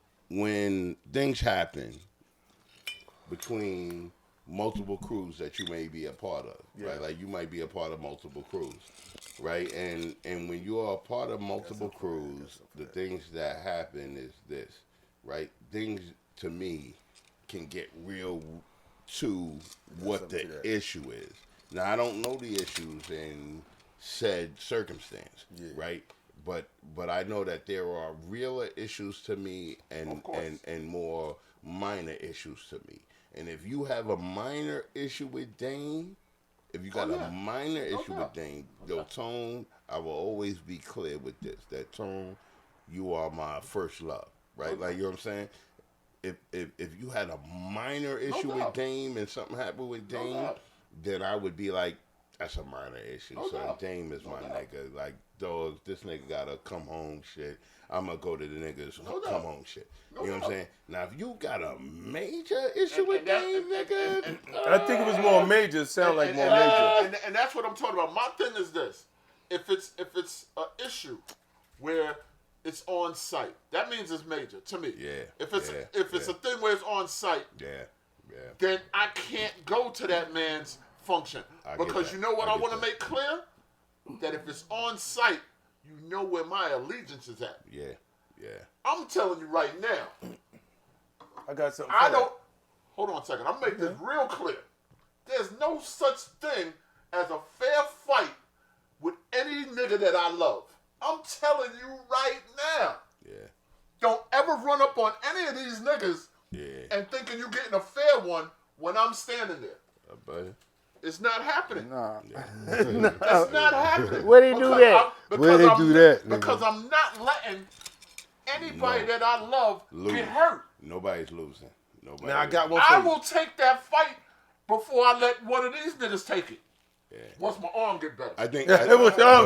things happen between multiple crews that you may be a part of, right? Like you might be a part of multiple crews, right? And when you are a part of multiple crews, the things that happen is this, right? Things to me can get real to what the issue is. Now I don't know the issues in said circumstance, right? But I know that there are realer issues to me and more minor issues to me. And if you have a minor issue with Dame, if you got a minor issue with Dame, Tone, I will always be clear with this. That Tone, you are my first love, right? Like, you know what I'm saying? If you had a minor issue with Dame and something happened with Dame, then I would be like, that's a minor issue. So Dame is my nigga. Like, dog, this nigga gotta come home shit. I'm gonna go to the niggas come home shit. You know what I'm saying? Now, if you got a major issue with Dame, nigga, I think it was more major. It sounded like more major. And that's what I'm talking about. My thing is this: if it's an issue where it's on site, that means it's major to me. Yeah. If it's a thing where it's on site, then I can't go to that man's function because you know what I want to make clear? That if it's on site, you know where my allegiance is at. Yeah. I'm telling you right now. I got something. I don't. Hold on a second. I'm making this real clear. There's no such thing as a fair fight with any nigga that I love. I'm telling you right now. Yeah. Don't ever run up on any of these niggas and thinking you're getting a fair one when I'm standing there. It's not happening. Nah. It's not happening. Where they do that? Where they do that, nigga? Because I'm not letting anybody that I love get hurt. Nobody's losing. Nobody. Now I got one for I you. will take that fight before I let one of these niggas take it. Once my arm get better. I think. What's that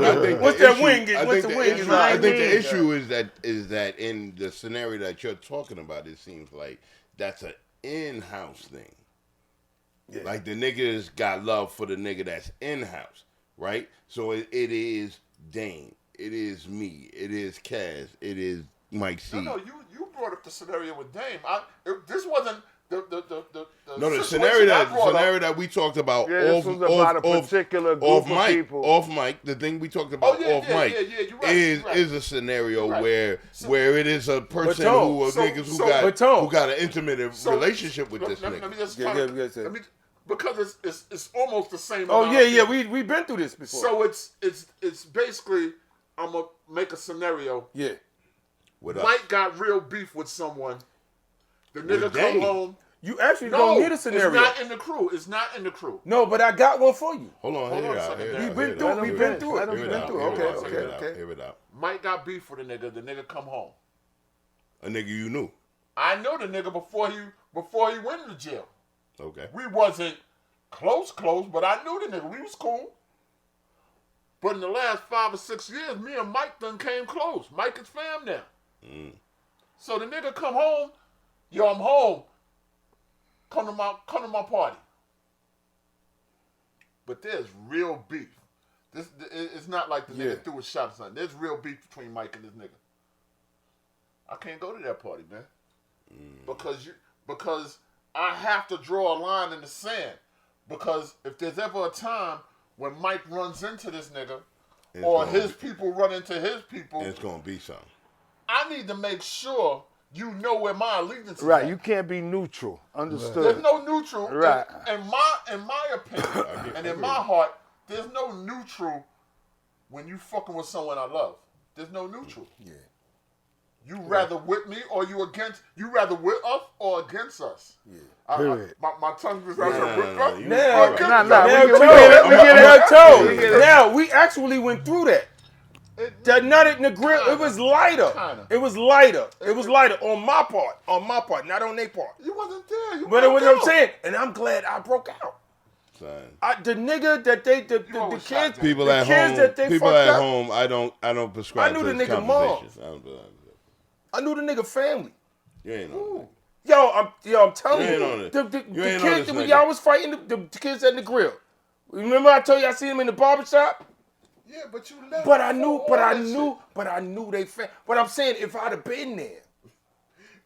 wing? What's the wing? I think the issue is that in the scenario that you're talking about, it seems like that's an in-house thing. Yeah. Like the niggas got love for the nigga that's in-house, right? So it is Dame, it is me, it is Kaz, it is Mike C. No, you brought up the scenario with Dame. This wasn't the the situation scenario that we talked about Yeah, this was about a particular group of people. Off mic, the thing we talked about off mic you're right, is a scenario where it is a person who got an intimate relationship with this nigga. Let me just because it's almost the same. Oh yeah, we've been through this before. So it's basically I'm gonna make a scenario. Yeah. Mike got real beef with someone. The nigga come home. You actually don't need a scenario. It's not in the crew. It's not in the crew. No, but I got one for you. Hold on, hear it We've been through it. Hear it out. Mike got beef with a nigga. The nigga come home. A nigga you knew. I know the nigga before he went to jail. Okay. We wasn't close, but I knew the nigga. We was cool. But in the last 5 or 6 years, me and Mike done came close. Mike is fam now. So the nigga come home. Yo, I'm home. Come to my party. But there's real beef. It's not like the nigga threw a shot or something. There's real beef between Mike and this nigga. I can't go to that party, man. Because I have to draw a line in the sand. Because if there's ever a time when Mike runs into this nigga, or his people run into his people, it's gonna be something. I need to make sure you know where my allegiance is. Right, at. you can't be neutral. Understood. There's no neutral. Right. In my opinion, and in my heart, there's no neutral when you fucking with someone I love. There's no neutral. Yeah. You rather with me or you rather with us or against us. Yeah. My tongue just with us. Now we actually went through that. That nut in the grill, it was lighter. It was lighter on my part, not on their part. You wasn't there. But it was what I'm saying, and I'm glad I broke out. The nigga that they the always kids shot that. People the at kids home, that they people fucked at up. home. I don't prescribe I knew to the this nigga mom. conversation. I don't believe it. I knew the nigga family. You ain't on it. Yo, I'm telling You ain't you, on it. the You ain't on kids this when nigga. y'all was fighting the kids at the grill. Remember I told you I seen them in the barbershop? Yeah, but you left. But I knew they family. But I'm saying if I'd have been there.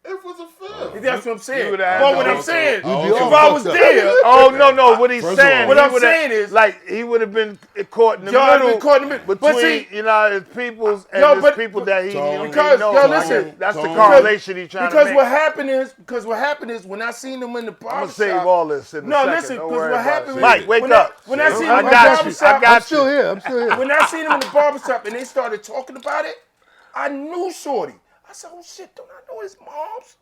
It was a film. That's what I'm saying. would have But had what no- I'm saying, We'd be if all I was fucked up. there, Oh no! What he's First of saying, all- What he I'm would've- saying is- like he would have been caught in the Y'all middle. been caught in the middle. But between see- you know his peoples and Yo, his but- people but- that he because- knows. yo, I listen, guess that's the Tone- correlation he's trying to because make. what happened is when I seen them in the I'm barbershop. gonna save all this in a No, second. listen, Don't because worry what about happened it. was Mike, wake when up. When I seen them I in the got you. barbershop, I got I'm still here. I'm still here. when I seen them in the barbershop and they started talking about it, I knew Shorty. I said, oh shit, don't I know his mom's?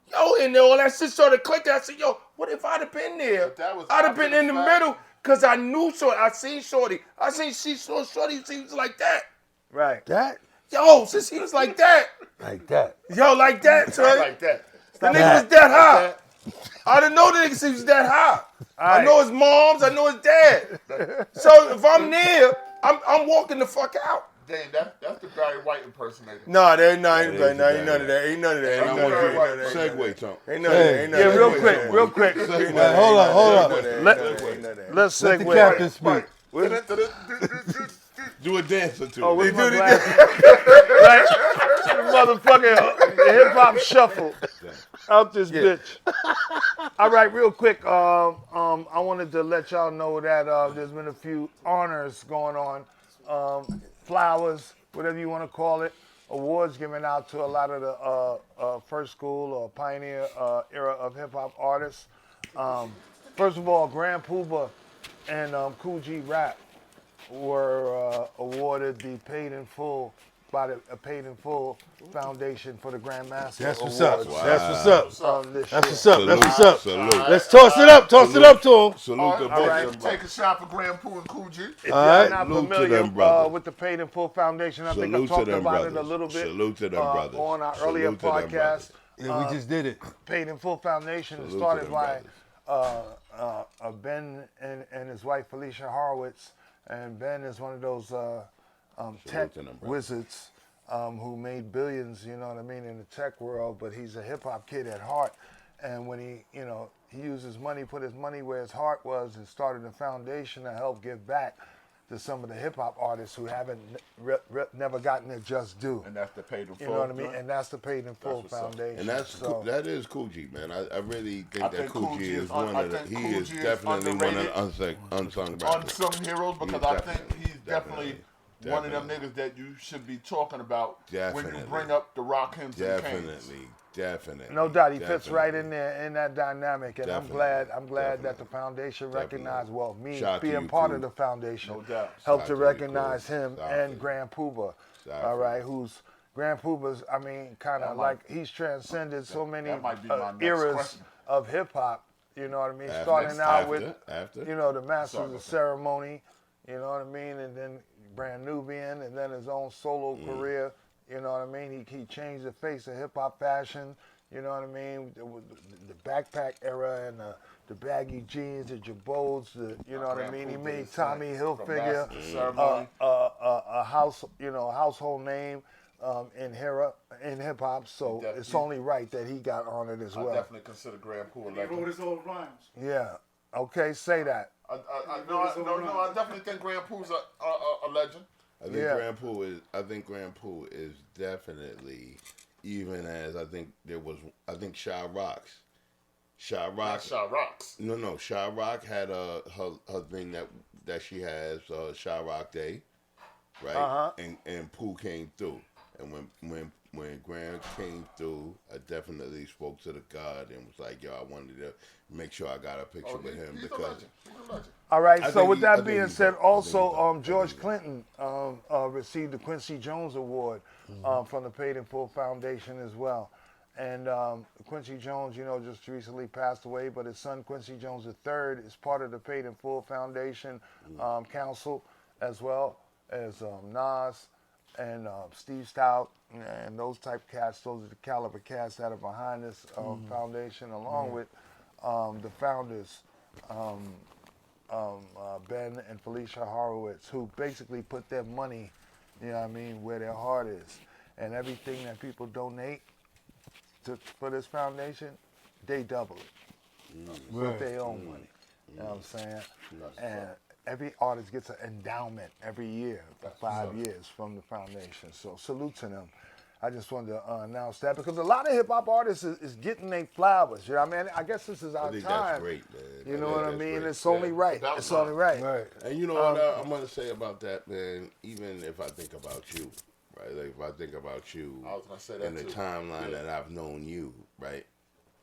Yo, and then all that shit started clicking. I said, yo, what if I'd have been there? But that was I'd have after been the in the fact. middle because I knew Shorty. I seen Shorty. I seen she saw Shorty. She was like that. Right. That Yo, since he was like that. like that. Yo, like that, son. Like that. The nigga was that high. I didn't know the nigga he was that high. I right. know his moms. I know his dad. So if I'm there, I'm walking the fuck out. Dang, that's the Barry White impersonator. Nah, there ain't none That of is that. Nah, the ain't none of that. Ain't none of that. And I Ain't none want of you that. to segue, Tom. Ain't none of that. Ain't none Yeah, of that. real quick. Wait, hold up. Let's Let the segue. captain speak. Do a dance or two. Oh, where's my glasses? Right? Motherfucking hip hop shuffle out this bitch. All right, real quick. I wanted to let y'all know that there's been a few honors going on, flowers, whatever you want to call it, awards given out to a lot of the first school or pioneer era of hip hop artists. First of all, Grand Poobah and Cool G Rap were awarded the Paid in Full by the Paid in Full Foundation for the Grandmaster That's what's up. Awards. That's what's up. This That's year. what's up. That's what's up. Salute. Let's toss it up. Toss it up to him. Salute to both right. of them. Take a shot for Grand Poo and Cool G. If All you're right. not Salute to familiar them brothers. with the Paid in Full Foundation, I think I Salute to talked them about it a brothers. little bit Salute to them brothers. on our Salute earlier to them podcast. brothers. Yeah, we just did it. Paid in Full Foundation is Salute to started them by Ben and his wife Felicia Horowitz, and Ben is one of those tech to them brothers. wizards who made billions, you know what I mean, in the tech world, but he's a hip hop kid at heart, and when he used his money, put his money where his heart was, and started a foundation to help give back to some of the hip hop artists who haven't never gotten their just due. And that's the Paid in Full. You know what I mean? And that's the Paid in Full what's up. Foundation. And that's So- that is Cool G, man. I really think I that think Cool Cool G G is is one I of the. think He Cool is G is definitely one of the underrated. unsung rappers. Unsung heroes, because I think he's definitely one of them niggas that you should be talking about when you Definitely. bring up the rock hymns and canes. Definitely. No doubt, he fits Definitely. right in there in that dynamic, and Definitely. I'm glad that the foundation Definitely. recognized. Well, me Shout out to being you, part Cool. of the foundation, No doubt. helped Shout to out to you, recognize Cool. him Shout out and to you. Grand Poobah. Shout out All to right, you. who's Grand Poobah's? I mean, kind That of might- like he's transcended so many that might be my next eras question. of hip hop. You know what I mean? After- Starting out after- with after. the Masters Sorry of about that. Ceremony. You know what I mean? And then Brand Nubian, and then his own solo career. You know what I mean? He changed the face of hip hop fashion. You know what I mean? The backpack era and the baggy jeans, the jabots. You know what I mean? He made Tommy Hilfiger a household name in hip hop. So it's only right that he got honored as I well. definitely consider Grand Poo a He wrote legend. his own rhymes. Yeah. Okay, say that. I definitely think Grand Poo's a legend. I think Yeah. Grand Poo is definitely, even as I think Sha Rocks. Sha Rock. Sha Rocks. No. Sha Rock had her thing that she has, Sha Rock Day, right? Uh-huh. And Pooh came through, and when Graham came through, I definitely spoke to the God and was like, yo, I wanted to make sure I got a picture with him He's a because. legend. He's a legend. All right. I So think with I that think being he's said, dope. I think he's also dope. I George think Clinton received the Quincy Jones Award from the Paid in Full Foundation as well. And Quincy Jones, just recently passed away, but his son Quincy Jones III is part of the Paid in Full Foundation Council, as well as Nas and Steve Stout and those type cats. Those are the caliber cats that are behind this foundation, along with the founders. Ben and Felicia Horowitz, who basically put their money, you know what I mean, where their heart is. And everything that people donate for this foundation, they double it with their own money. You know what I'm saying? And every artist gets an endowment every year for 5 years from the foundation. So salute to them. I just wanted to announce that because a lot of hip hop artists is getting their flowers. You know what I mean? I guess this is our I think time. that's great, man. You I know think what I that's mean? great. It's only right. About It's time. only right. Right. And you know what I'm going to say about that, man? Even if I think about you, right? Like if I think about you I was gonna say that and the too. timeline Yeah. that I've known you, right?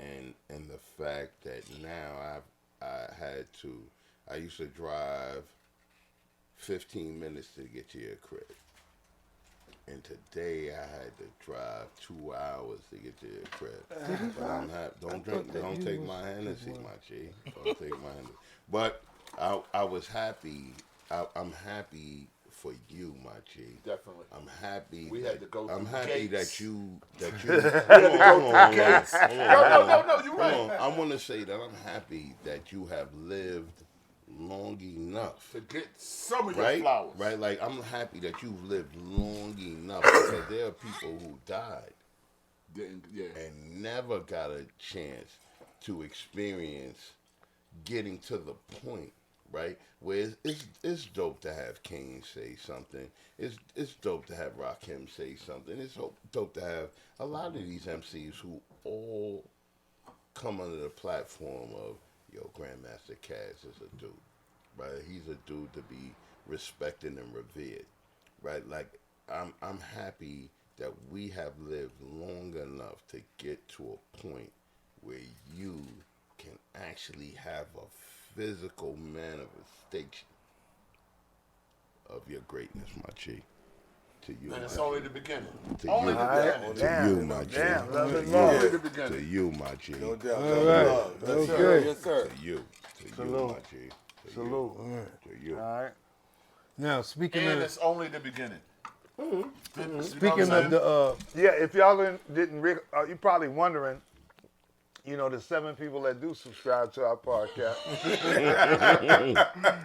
And the fact that now I used to drive 15 minutes to get to your crib. And today I had to drive 2 hours to get to your crib. But I'm not, don't take my Hennessy, my G. Don't take my Hennessy. But I was happy. I'm happy for you, my G. Definitely. I'm happy. We had to go I'm through happy gates. that you. Hold on. No, you're right. I want to say that I'm happy that you have lived long enough. To get some of your Right? flowers. Right? Like, I'm happy that you've lived long enough because there are people who died Yeah. and never got a chance to experience getting to the point, right? Where it's dope to have Kane say something. It's dope to have Rakim say something. It's dope to have a lot of these MCs who all come under the platform of, yo, Grandmaster Caz is a dude, right? He's a dude to be respected and revered, right? Like, I'm happy that we have lived long enough to get to a point where you can actually have a physical manifestation of your greatness, my G. To you, And it's my only G. the beginning. To Only you. the beginning. To you, my G. Damn, love To and you. love. Only the To beginning. you, my G. No doubt. All right. Yes, sir. Okay. Yes, sir. To you. To you, Salute. my G. To Salute. you. To you. All right. Now speaking And of it's only the beginning. speaking of the Yeah, if y'all you're probably wondering, you know, the 7 people that do subscribe to our podcast,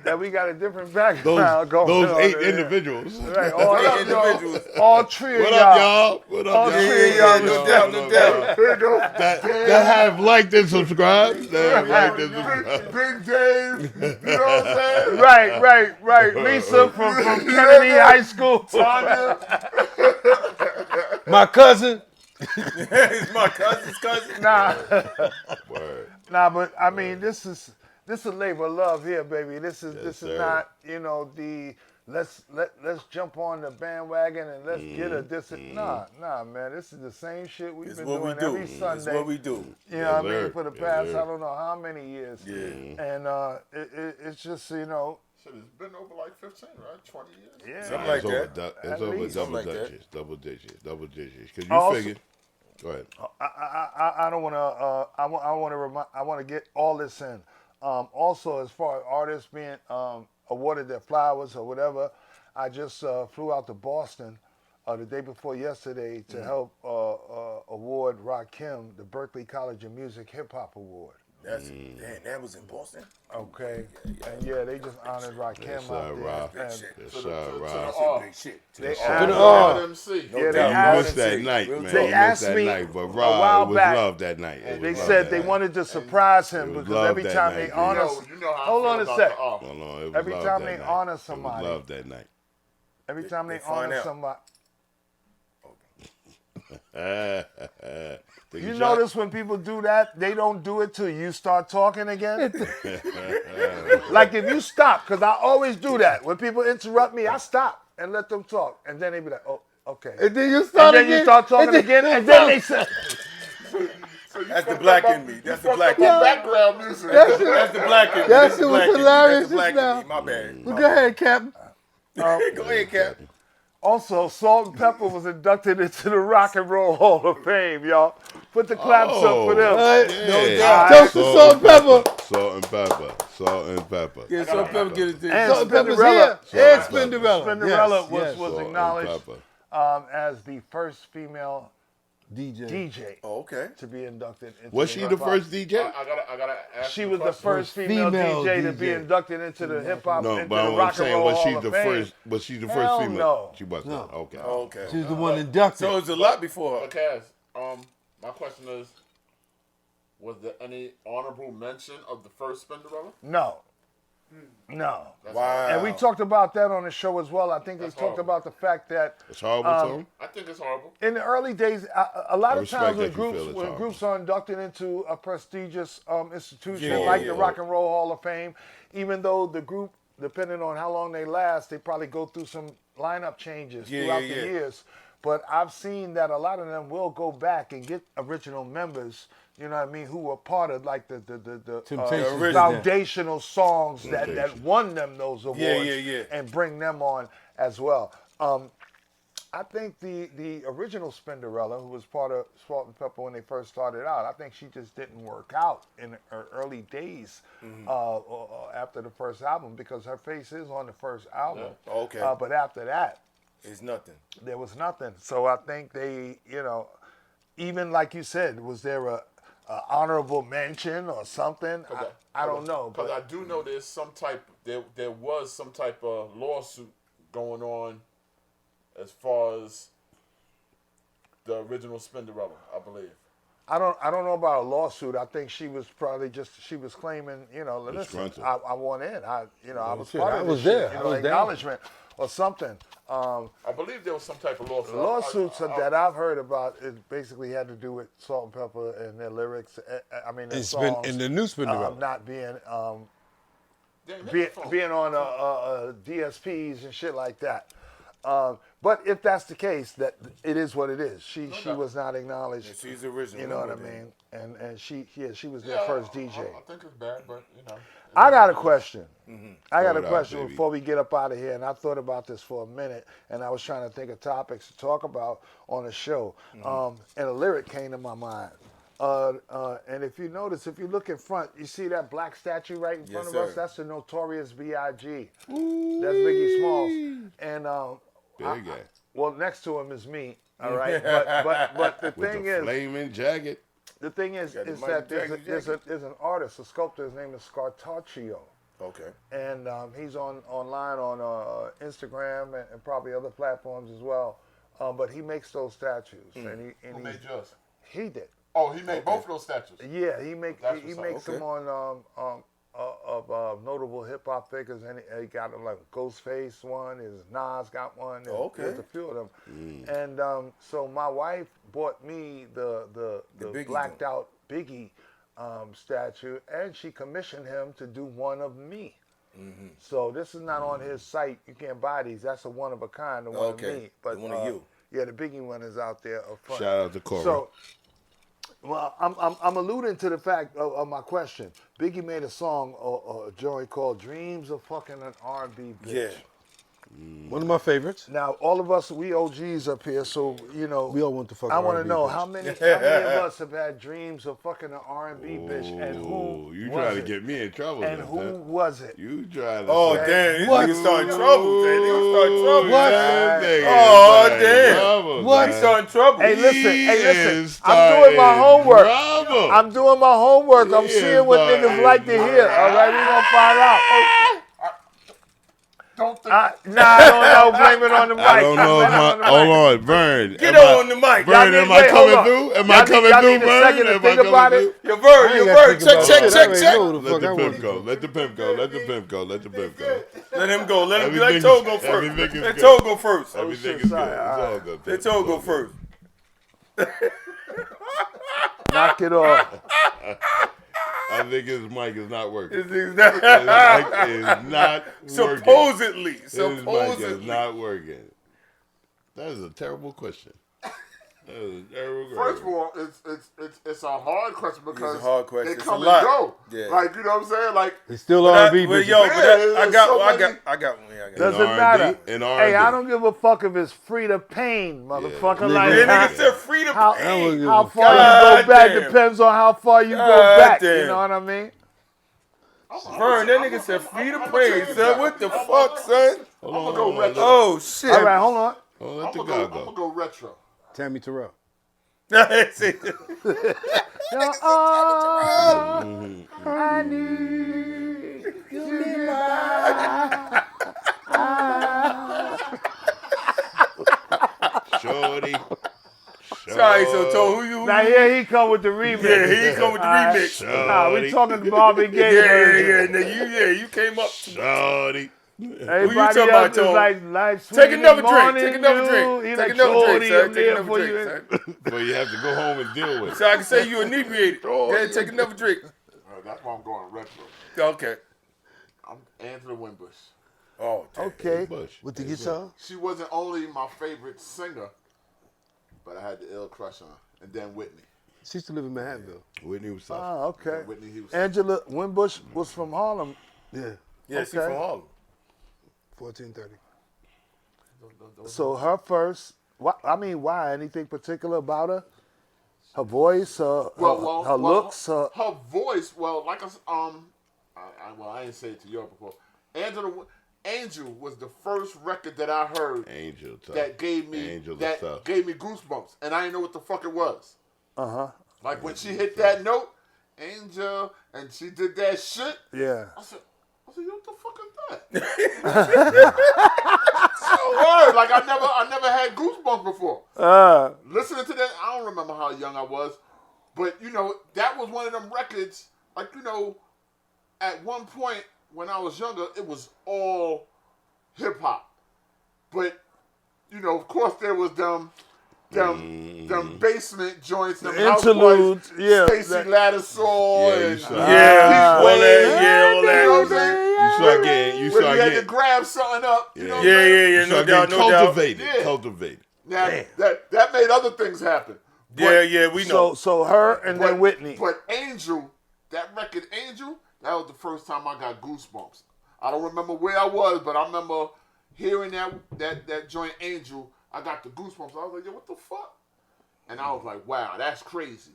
that we got a different background going on. in here. individuals. Right, all Eight of y'all, individuals. all 3 of What y'all. up, y'all? What up, All y'all? 3 of y'all. No doubt, no doubt. That have liked and subscribed. That have liked and subscribed. Big Dave. You know what I'm saying? Right. Lisa from Kennedy High School. Tanya. my cousin. It's my cousin's cousin. Word. Nah, but I mean, this is a labor of love here, baby. This is sir. not, you know, the let's jump on the bandwagon and let's get a this. Nah, man. This is the same shit we've It's been what we doing do. every It's Sunday. what we do. You know what I mean? sir. For the Yes, past, sir. I don't know how many years. Yeah. And it's just, you know, Shit, it's been over like 15, right? 20 years? yeah. Something like It's over, that. it's At over least. double Something like digits. Double digits. Because you Also- figured. Go ahead. I don't want to. I want to get all this in. Also, as far as artists being awarded their flowers or whatever, I just flew out to Boston the day before yesterday to help award Rakim the Berklee College of Music Hip Hop Award. Damn, that was in Boston. Okay, and yeah, they just honored Rakim Yes, out sir, there. Rob. And Yes, To sir, the Rob. R. Big shit. they the asked, R. RMC. yeah, they doubt. You asked, missed that night, Real man. They You missed asked that me night, but a Rob, while it was back. love that night. It they was love said that they night. wanted to surprise him It was because love every that time night, they G. honor, You know how hold I on feel a about sec. the R. Hold on, it was Every love time that they night. honor It was somebody, love that night. every time they find honor out. somebody. Take a You shot? notice when people do that, they don't do it till you start talking again. Like if you stop, because I always do that. When people interrupt me, I stop and let them talk, and then they be like, "Oh, okay." And then you And start then again. you start talking again, and then they say, That's the black in me. That's the black in My me. background music. That shit, That's the black in me. That That's shit the was black in me. hilarious That's the black just in now. me. My bad. well, go ahead, Captain. Go ahead, Cap. Also, Salt and Pepper was inducted into the Rock and Roll Hall of Fame, y'all. Put the claps up for them. Yeah. Toast to Salt and Pepper. Salt and pepper. Salt and pepper. Yeah, so Pepper get it there. And Salt and Pepper's Spinderella, here. And Salt and Spinderella. Spinderella Yes, was yes. Salt and acknowledged pepper. as the first female DJ. Oh, okay. to be inducted into Was the she the hip-hop. first DJ? I gotta ask. She you a was the question. first female DJ to be DJ. inducted into the hip hop, No, into but the I'm Rock and saying, Roll was she Hall the of Fame. first? Was she the first Hell female? no. She was not. Okay. Okay. She was the one inducted. So it's a lot before her. But Kaz, my question is, was there any honorable mention of the first Spinderella? No. No. Wow. And we talked about that on the show as well. I think they That's talked horrible. about the fact that It's horrible to him. I think it's horrible. in the early days, a lot I of respect times that you feel it's when horrible. groups are inducted into a prestigious institution Yeah, like yeah, the yeah. Rock and Roll Hall of Fame, even though the group, depending on how long they last, they probably go through some lineup changes Yeah, throughout yeah, the yeah. years. But I've seen that a lot of them will go back and get original members, you know what I mean, who were part of like the Temptations did that. foundational songs that Temptations. won them those awards yeah. and bring them on as well. I think the original Spinderella, who was part of Salt and Pepper when they first started out, I think she just didn't work out in her early days after the first album, because her face is on the first album. Yeah. Okay. But after that, It's nothing. there was nothing. So I think they, even like you said, was there a honorable mention or something? I don't know. Because But I do know there's some type. There was some type of lawsuit going on as far as the original Spinderella, I believe. I don't know about a lawsuit. I think she was probably she was claiming, listen, Disgruntled. I want in. I was shit, part I of was this there. shit, I was there. acknowledgement or something. I believe there was some type of lawsuit. Lawsuits I- that I've heard about, it basically had to do with Salt and Pepper and their lyrics. I mean, their And spin songs in the new Spinderella. not being They hit being, the phone. being on DSPs and shit like that. But if that's the case, that it is what it is. She doubt. was not acknowledged. Yeah, she's the original You know what I one, mean? And she was their Yeah, first DJ. I think it's bad, but I got a question. I got Throw a it out, question baby. before we get up out of here, and I thought about this for a minute, and I was trying to think of topics to talk about on the show, and a lyric came to my mind. And if you notice, if you look in front, you see that black statue right in front of us? sir. That's the Notorious B.I.G. That's Biggie Smalls. And Big guy. well, next to him is me. All right, but the With thing the is, flaming jacket. the thing is Got the that Michael there's Jackson an artist, a sculptor. His name is Scartaccio, Okay. and he's online on Instagram and probably other platforms as well. But he makes those statues, and Who made yours? he did. Oh, he made both of those statues. Yeah, he makes That's he what's up. makes them on of notable hip hop figures, and he got them like Ghostface one. His Nas got one. and Okay. There's a few of them, and so my wife bought me the Biggie blacked out Biggie statue, and she commissioned him to do one of me. So this is not on his site. You can't buy these. That's a one of a kind, the one Okay. of me. But The one of you. Yeah, the Biggie one is out there up front. Shout out to Cora. So, well, I'm alluding to the fact of my question. Biggie made a song, a joint called "Dreams of Fucking an R&B Bitch." Yeah. One of my favorites. Now, all of us, we OGs up here, so We all want to fuck I want to R&B know bitch. how many of us have had dreams of fucking an R&B bitch, and who Oh, you was trying to it? get me in trouble? And this who time. was it? You trying to? Oh, say- damn. These What? niggas starting trouble. They niggas starting trouble. What? That nigga Oh, is damn. trouble, What? They man. starting trouble. Hey, listen, He listen. is I'm doing my starting homework. trouble. I'm doing my homework. I'm He seeing is what niggas starting like to hear. All right, we gonna find out. Don't think. Nah, I don't know. Blame it on the mic. I don't know if Blame it on the my. Hold mic. on, Vern. Get Am I- on the mic. Y'all Vern, need- am I wait, hold coming on. through? Am I Y'all coming need- y'all through, need a Vern? second to Am I think coming about through? it. Your I bird, ain't your gotta bird. think Check, about check, shit. I check, already check. know the Let fuck the I pimp want. go. Let the pimp go. Let the pimp go. Let the pimp go. Let him go. Let Everything Toad is- go first. everything is Let good. Toad go first. Everything shit, is good. sorry. It's all good. Let Pimp. Toad It's go all good. first. Knock it off. I think his mic is not working. This His is mic not- is not working. Supposedly. His mic is Supposedly. not working. That is a terrible question. That is a terrible First of question. all, it's a hard question because It's a hard question. they It's come a lot. and go. Yeah. Like, you know what I'm saying? Like, It's still But R&B well, bitches. yo, but Yeah, I there's got so one. many- I got one. Yeah, I got Doesn't one. R&B, matter. in Hey, I R&B. don't give a fuck if it's free to pain, motherfucker. Yeah. Like, That Nigga nigga said freedom. how, Hey, give how a far you God go back damn. depends on how far you go God back. You damn. know what I mean? Vern, that nigga said freedom praise, son. What the fuck, son? Hold I'ma on, go hold on. retro. Oh, shit. All right, hold on. Let I'm the gonna guy go go. retro. Tammy Terrell. See? You're all I need. Give me my. Shorty. Sorry, so who you? Now here he come with the remix. Yeah, he come with the remix. Nah, we talking Marvin Gaye Yeah, version. you came up. Shorty. Everybody talking else about, is Toe? like life sweet Take in another the drink. morning, Take another you. drink. He Take like, another Shorty, drink, son. I'm Take there another for drink, you. son. But you have to go home and deal with it. So I can say you inebriated. Yeah, take another drink. That's why I'm going retro. Okay. I'm Angela Winbush. Oh, damn. Okay. Bush. With the guitar? She wasn't only my favorite singer, but I had the ill crush on her. And then Whitney. She used to live in Manhattanville. Whitney was soft. Ah, okay. Whitney Houston. Angela Winbush was from Harlem. Yeah. Yeah, she Okay. from Harlem. 1430. So her first, why? Anything particular about her? Her voice, her looks, her voice. Well, like I didn't say it to you before. Angel was the first record that I heard Angel tough. that gave me Angel is that tough. gave me goosebumps, and I didn't know what the fuck it was. Uh-huh. Like when she hit that note, Angel, and she did that shit. Yeah. I said, what the fuck is that? Word, like I never had goosebumps before. Listening to that, I don't remember how young I was, but that was one of them records. Like at one point when I was younger, it was all hip hop, but of course there was them basement joints, them interludes, Housewives, yeah, Stacey Lattisaw, Yeah, you and saw- all that. all that. You start getting, Where you had to grab something up, you know what I'm saying? you no start doubt, getting no doubt. cultivated. Yeah. Cultivated. Now that made other things happen. Yeah, we know. So her and then Whitney. But Angel, that record Angel, that was the first time I got goosebumps. I don't remember where I was, but I remember hearing that joint Angel. I got the goosebumps. I was like, yo, what the fuck? And I was like, wow, that's crazy.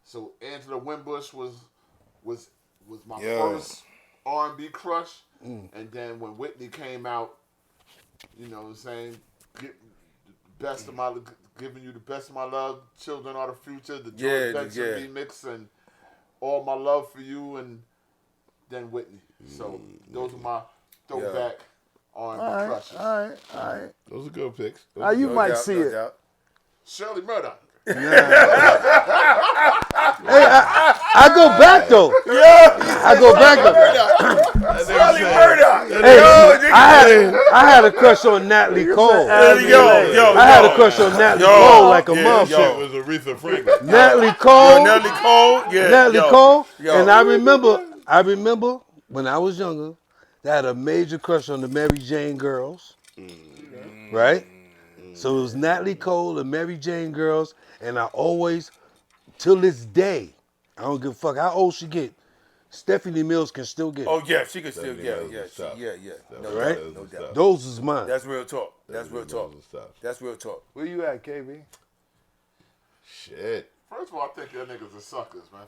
So Angela Winbush was my first R&B crush. And then when Whitney came out, you know what I'm saying, giving you the best of my love, Children Are the Future, the George Benson remix, and All My Love for You, and then Whitney. So those are my throwback R&B crushes. All right. Those are good picks. Now you might see it. Shirley Murdoch. I go back though. I go back though. Shirley Murdoch. Hey, I had a crush on Natalie Cole. I had a crush on Natalie Cole like a Shit motherfucker. was Aretha Franklin. Natalie Cole. Natalie Cole. Yeah. Natalie Cole. Yo. And I remember when I was younger, I had a major crush on the Mary Jane girls. Right? So it was Natalie Cole and Mary Jane girls, and I always, till this day, I don't give a fuck how old she get, Stephanie Mills can still get it. Oh yeah, she can still. Stephanie Yeah. Mills is tough. No Right? doubt, no doubt. Those is mine. That's real talk. That's real talk. Mills is tough. That's real talk. Where you at, KB? Shit. First of all, I think y'all niggas are suckers, man.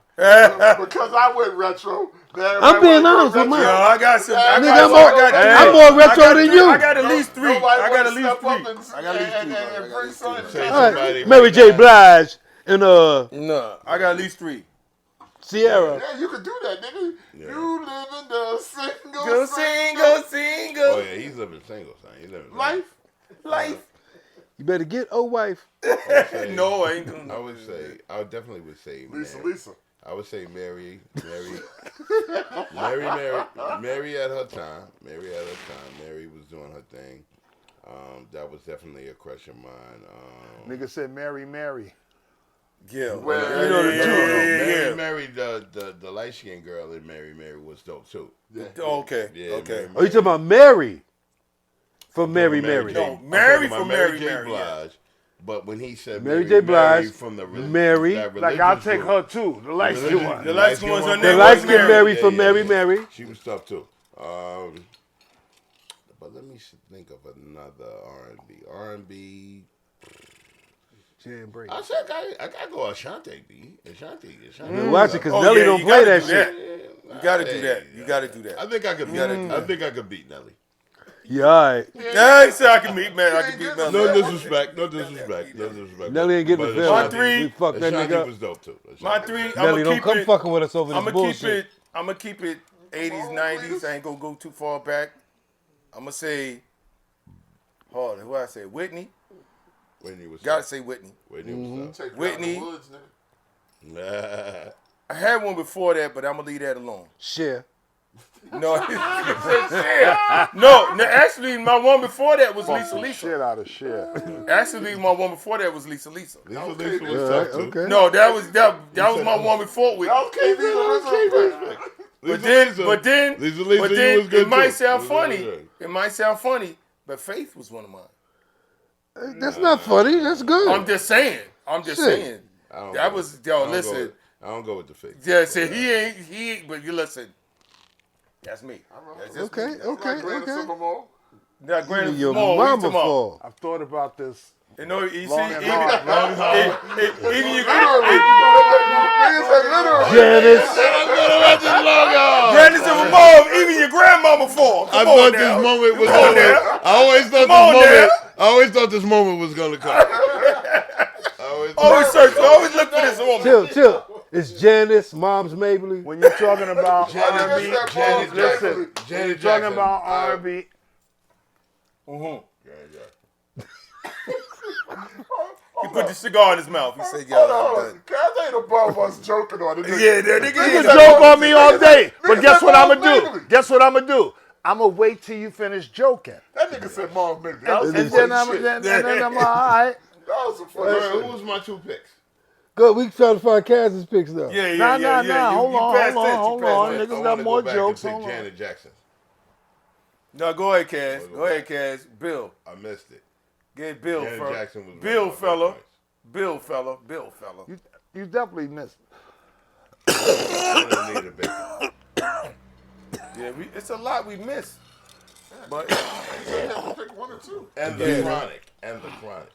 Because I went retro. I'm being honest with mine. Yo, I got some. I'm more retro than you. I got at least three. I got at least three. I got at least three. Say All somebody- right. Mary J. Blige and No, I got at least three. Sierra. Yeah, you can do that, nigga. Yeah. You live in the Go single single. Oh yeah, he's living single, son. He's living single. life. You better get a wife. No, I ain't doing I would say, I definitely would say, Lisa. I would say Mary at her time. Mary was doing her thing. That was definitely a crush of mine. Nigga said Mary. Yeah. Well, You know the two. Mary, the light skinned girl in Mary was dope too. Okay. Yeah, Okay. Oh, you talking about Mary? From Mary. No, Mary from Mary J. Mary. Blige. But when he said Mary J. Blige, from the Mary. that Like I'll religious take group. her too. The light skin Religious- one. The light skin one's her one. name The was light skin Mary Yeah, from yeah, Mary yeah. Mary. She was tough too. But let me think of another R&B. Jam break. I said I gotta go Ashanti, B. Ashanti. Watch it, cause Oh, Nelly yeah, don't you play gotta that do shit. that. You gotta do that. You gotta do that. I think I could beat Nelly. Yeah, all right. Yeah, he said I can beat man. I can beat Melly. No disrespect. No disrespect. No disrespect. Nelly ain't getting But the film. My three- We fucked that Ashanti nigga up. was dope too. My Ashanti. three. Nelly, don't come fucking with us over this I'm gonna bullshit. I'm gonna keep it 80s, 90s. I ain't gonna go too far back. I'm gonna say, hold on, who I say? Whitney. Whitney was Gotta tough. say Whitney. Whitney was Take Whitney. Whitney. Woods, nigga. tough. I had one before that, but I'm gonna leave that alone. Share. No, no. Actually, my one before that was Lisa The Lisa. shit out of shit. Actually, my one before that was Lisa Lisa. Lisa was All tough right, too. okay. No, that was my one before with. That was KB's original pick. But then, Lisa, but you then was good it might too. sound Lisa funny. was good. It might sound funny, but Faith was one of mine. That's not funny. That's good. I'm just saying. I'm just Shit. saying. I don't That go was with- yo. I don't go Listen, with- I don't go with the fake. yeah. Say he ain't. But you listen. That's me. That's just Okay, me. okay, Grand okay. Super Bowl. Now, granted, Your small, mama we talking about- fall. I've thought about this You know, you see, long and even hard. Long and hard. even you Niggas said literally. Janice. Granted, Ramon, even your grandmama fall. I Come thought on this now. moment was Come on always. now. I always thought Come on this moment. now. I always thought this moment was gonna come. Always search. Always look for this woman. Chill. It's Janice, Mom's Mabley. When you're talking about Janet- R&B, Janet listen. Jackson. When Janet you're talking Jackson. about R&B, He put the cigar in his mouth. He said, Hold "Yo, on, I'm hold on. Kaz ain't above us joking on it. yeah, that nigga you is can joke on me all day, but guess what I'm Mom gonna do? Mabley. Guess what I'm gonna do? I'm gonna wait till you finish joking, That nigga said Mom Mabley. That was and some then funny I'm shit. all right. That was some funny Who shit. was my two picks? Good. We trying to find Kaz's picks though. Yeah, Nah, yeah, yeah. hold You on, passed hold tense, on, you hold passed on. tense. Niggas I got wanna more go back jokes. and Hold pick on. Janet Jackson. No, go ahead, Kaz. Go ahead, Kaz. Bill. I missed it. Get Bill, Janet fella. Jackson was Bill, one of my fella. favorites. Bill, fella. Bill, fella. You definitely missed. I didn't need a big. Yeah, it's a lot we missed. But You have to pick one or two. And the chronic. And the chronic.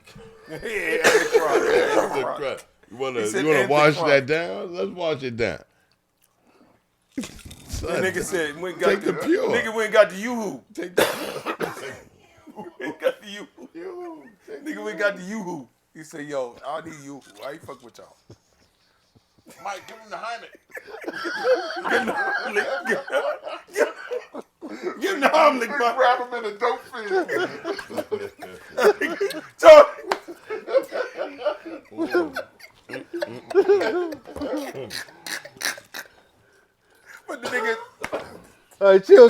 yeah, and the crowd. The chronic. You wanna said, wanna "And the wash chronic." that down? Let's wash it down. The nigga said, we ain't got Take the pure. Nigga, we ain't got the yoo-hoo. Take the We ain't got the yoo-hoo. Nigga, we ain't got the yoo-hoo. He said, yo, I need yoo-hoo. I ain't fuck with y'all. Mike, give him the Heimlich. Give him the Heimlich, man. Grab him in the dope field. So, but the nigga, All right, chill.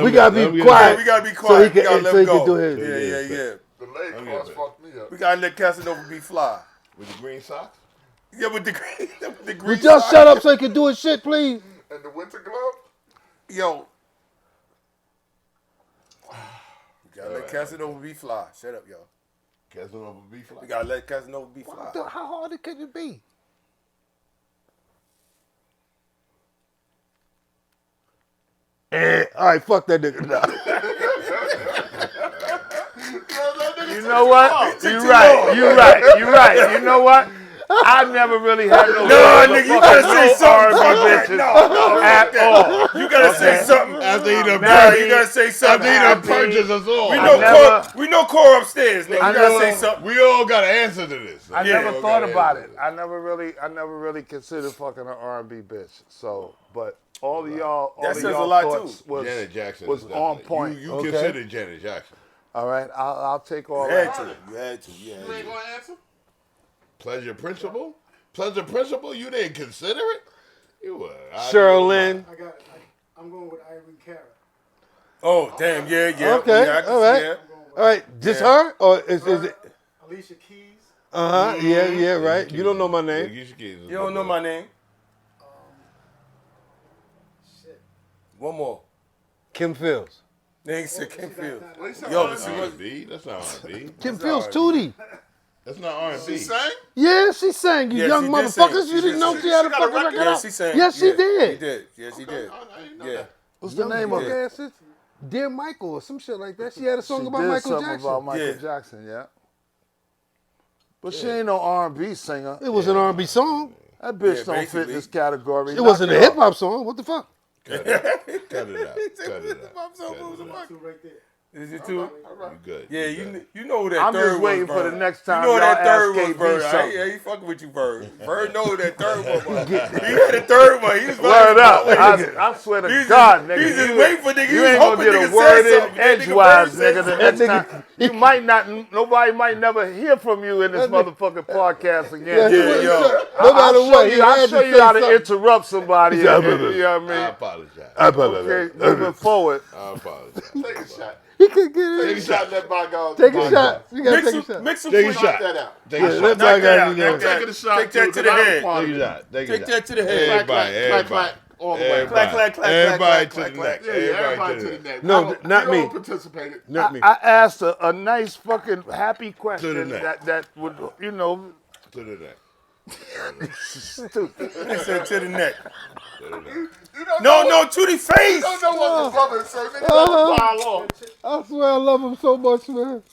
We gotta let be me- quiet. we gotta be So quiet. he we gotta can, let so him he can go. do his. Yeah. The leg cross fucked me up. We gotta let Casanova be fly. With the green socks? Yeah, with the green, the green Would y'all side. shut up so he can do his shit, please? And the winter glove? Yo. We gotta let Casanova be fly. Shut up, y'all. Casanova beef We like. gotta let Casanova be fly. How hard could it be? All right, fuck that nigga. Nah. You know what? You're right. You know what? I never really had no. Nigga, you gotta say something. R&B bitches at all. You gotta say something. After he done Nah, purchased, you gotta say something. after he done purchased us all. We know Core upstairs, nigga. You I gotta never- say something. We all got an answer to this. I Yeah. never thought about it. I never really considered fucking an R&B bitch. So, but all of y'all, That all of says a y'all lot, thoughts too. was Janet Jackson was is on definitely- point. You Okay. consider Janet Jackson. All right, I'll take all You had that. to. You had to. You ain't gonna answer? Pleasure Principle? Pleasure Principle? You didn't consider it? You were. Sherlyn. I'm going with Irene Cara. Oh, damn. Yeah. Okay, Yeah, I can all see right. that. All right, just her or is it? Alicia Keys. Yeah, right. You don't know my name. You don't know my name. Shit. One more. Kim Fields. Nigga said Kim Fields. What he said? Yo, R&B? but she was. R&B? That's not R&B. Kim Fields, Tootie. That's not R&B. She sang? Yeah, she sang. You Yeah, young she did sing. motherfuckers. She You didn't did know sing. she had a She got a fucking record? record Yeah, out. she sang. Yes, she Yeah, did. She did. Yes, she did. I didn't know Yeah. that. What's the name of Yeah. it? Asses? Dear Michael or some shit like that. She had a song She about did Michael something Jackson. about Michael Yeah. Jackson, yeah. But she ain't no R&B singer. It was an R&B song. That bitch Yeah, don't fit basically. this category. It wasn't a Knock hip off. hop song. What the fuck? Cut it out. Cut it out. Cut it out. Pop song, Cut what was it the out. fuck? Two right there. Is it too? All right. You good. Yeah, you good. you know who that I'm third just waiting was, for the Bird. next time You know y'all that third ask was, KB Bird. something. Yeah, he fucking with you, Bird. Bird know who that third one was. He had a third one. He was Word up. waiting. I swear to He's God, just- nigga. he's just you- waiting for nigga. You He was ain't gonna hoping get a nigga word said in something. That nigga edgewise, Bird said nigga. The something. next time you might not. Nobody might never hear from you in this motherfucking podcast again. Yeah, yo. No matter what, he I'll had show to you say how to something. interrupt somebody. Yeah, You know what I I mean? apologize. Okay, moving forward. I apologize. Take a shot. He could get Take it. a shot and let bygones. Take a shot. You gotta Mix take a some, shot. mix some Take a sweet- shot. Knock that out. Take Yeah, a shot. let Knock that bygones out. be there. Knock that. Taking a shot Take too, that to the 'cause I was head. part of Take a it. shot. Take a Take shot. that to the head. Everybody, Clack, everybody. clack, all the way. Everybody. Clack, clack, clack, Everybody clack, to clack, the clack. neck. Yeah, Everybody everybody to to the the neck. neck. No, I don't- not we me. all participated. Not me. I asked a nice fucking happy question neck. that would, you know, To the neck. stupid. He said to the neck. To the neck. You don't No, know, no, to the You face. don't know what the brother is, so nigga let him pile on. I swear I love him so much, man.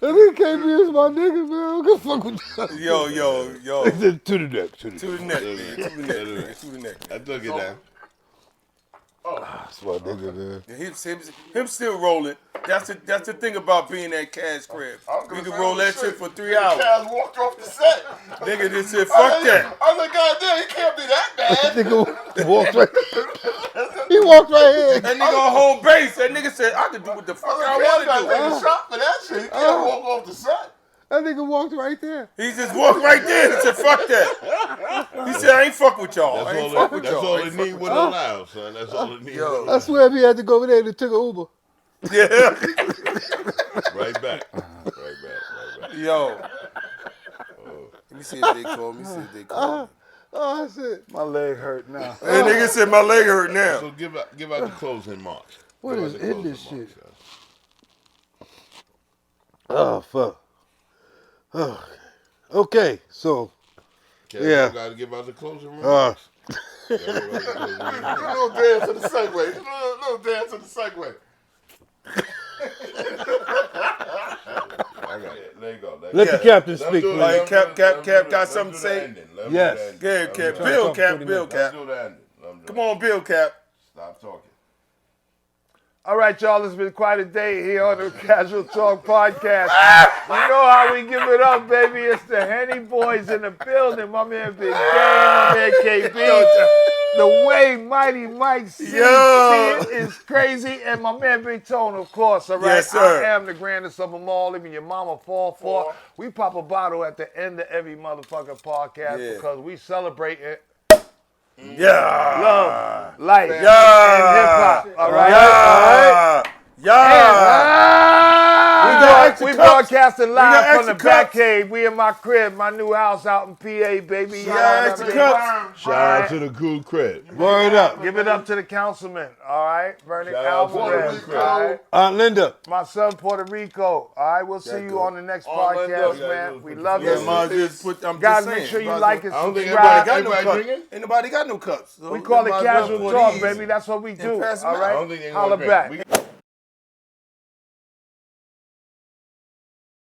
And he KB is my nigga, man. I don't fuck with that. Yo. To the neck. To the To neck. the neck. To the man. neck. To the neck. To the neck. I took it down. That's my nigga, man. Him still rolling. That's the thing about being at Cash crib. I was We gonna can say, roll oh, that shit. shit for 3 Nigga hours. Kaz walked off the set. Nigga just said, fuck that. I was like, God damn, he can't be that bad. Nigga walked right. He walked right here. That nigga on home base. That nigga said, I can do what the fuck I I was like, want Kaz to gotta take a shot for that shit. He can't walk off the set. That nigga walked right there. do. He just walked right there. He said, fuck that. He said, I ain't fuck with y'all. I ain't fuck with That's y'all. all I it ain't fuck need with with y'all. allow, son. That's all it need. Yo. with I allow. swear if he had to go over there, he took an Uber. Yeah. Right back. Right back. Yo. Let me see if they call me. Oh, shit. My leg hurt now. That nigga said my leg hurt now. So give out the closing marks. What Give is out the in closing this shit? marks, guys. Oh, fuck. Oh. Okay, so, Okay, Yeah. You gotta give out the closing remarks. You gotta give out the closing Do remarks. a little dance to the segue. Do a little dance to the segue. I got it. There you go. let the captain Let's speak, do it. please. Like, Cap got something to say? Yes. Yeah, Cap. talk Bill 20 Cap. minutes. Bill Let's Cap. do the ending. Let 'em do Come it. on, Bill Cap. Stop talking. All right, y'all, it's been quite a day here on the Casual Talk Podcast. You know how we give it up, baby. It's the Henny Boys in the building. My man Big Game, my man KB. The way Mighty Mike see it is crazy. And my man Big Tone, of course, all right? Yes, sir. I am the grandest of them all. Even your mama fall for. We pop a bottle at the end of every motherfucking podcast Yeah. because we celebrate it. Yeah. Love, life, and Yeah. hip-hop, all right? All right? Yeah. We broadcasting got live from extra the back cups. cave. We in my crib, my new house out in PA, baby. Yeah, extra cups. Shout out to the cool crib. Word up. Give it up to the councilman, all right? Vernon Shout out to Alvarez, Puerto all Rico. right? Aunt Linda. My son, Puerto Rico. All right, we'll see you on the next podcast, Yeah, man. yeah, We yeah. love Yeah, you. man, I'm Guys, just make saying. sure you Guys, like and I don't think subscribe. everybody cup. drinking. Ain't nobody got no cups. So We call it might as well casual pour talk, these baby. That's what we do, pass 'em all out. right? I don't think they Holla gonna drink. back. We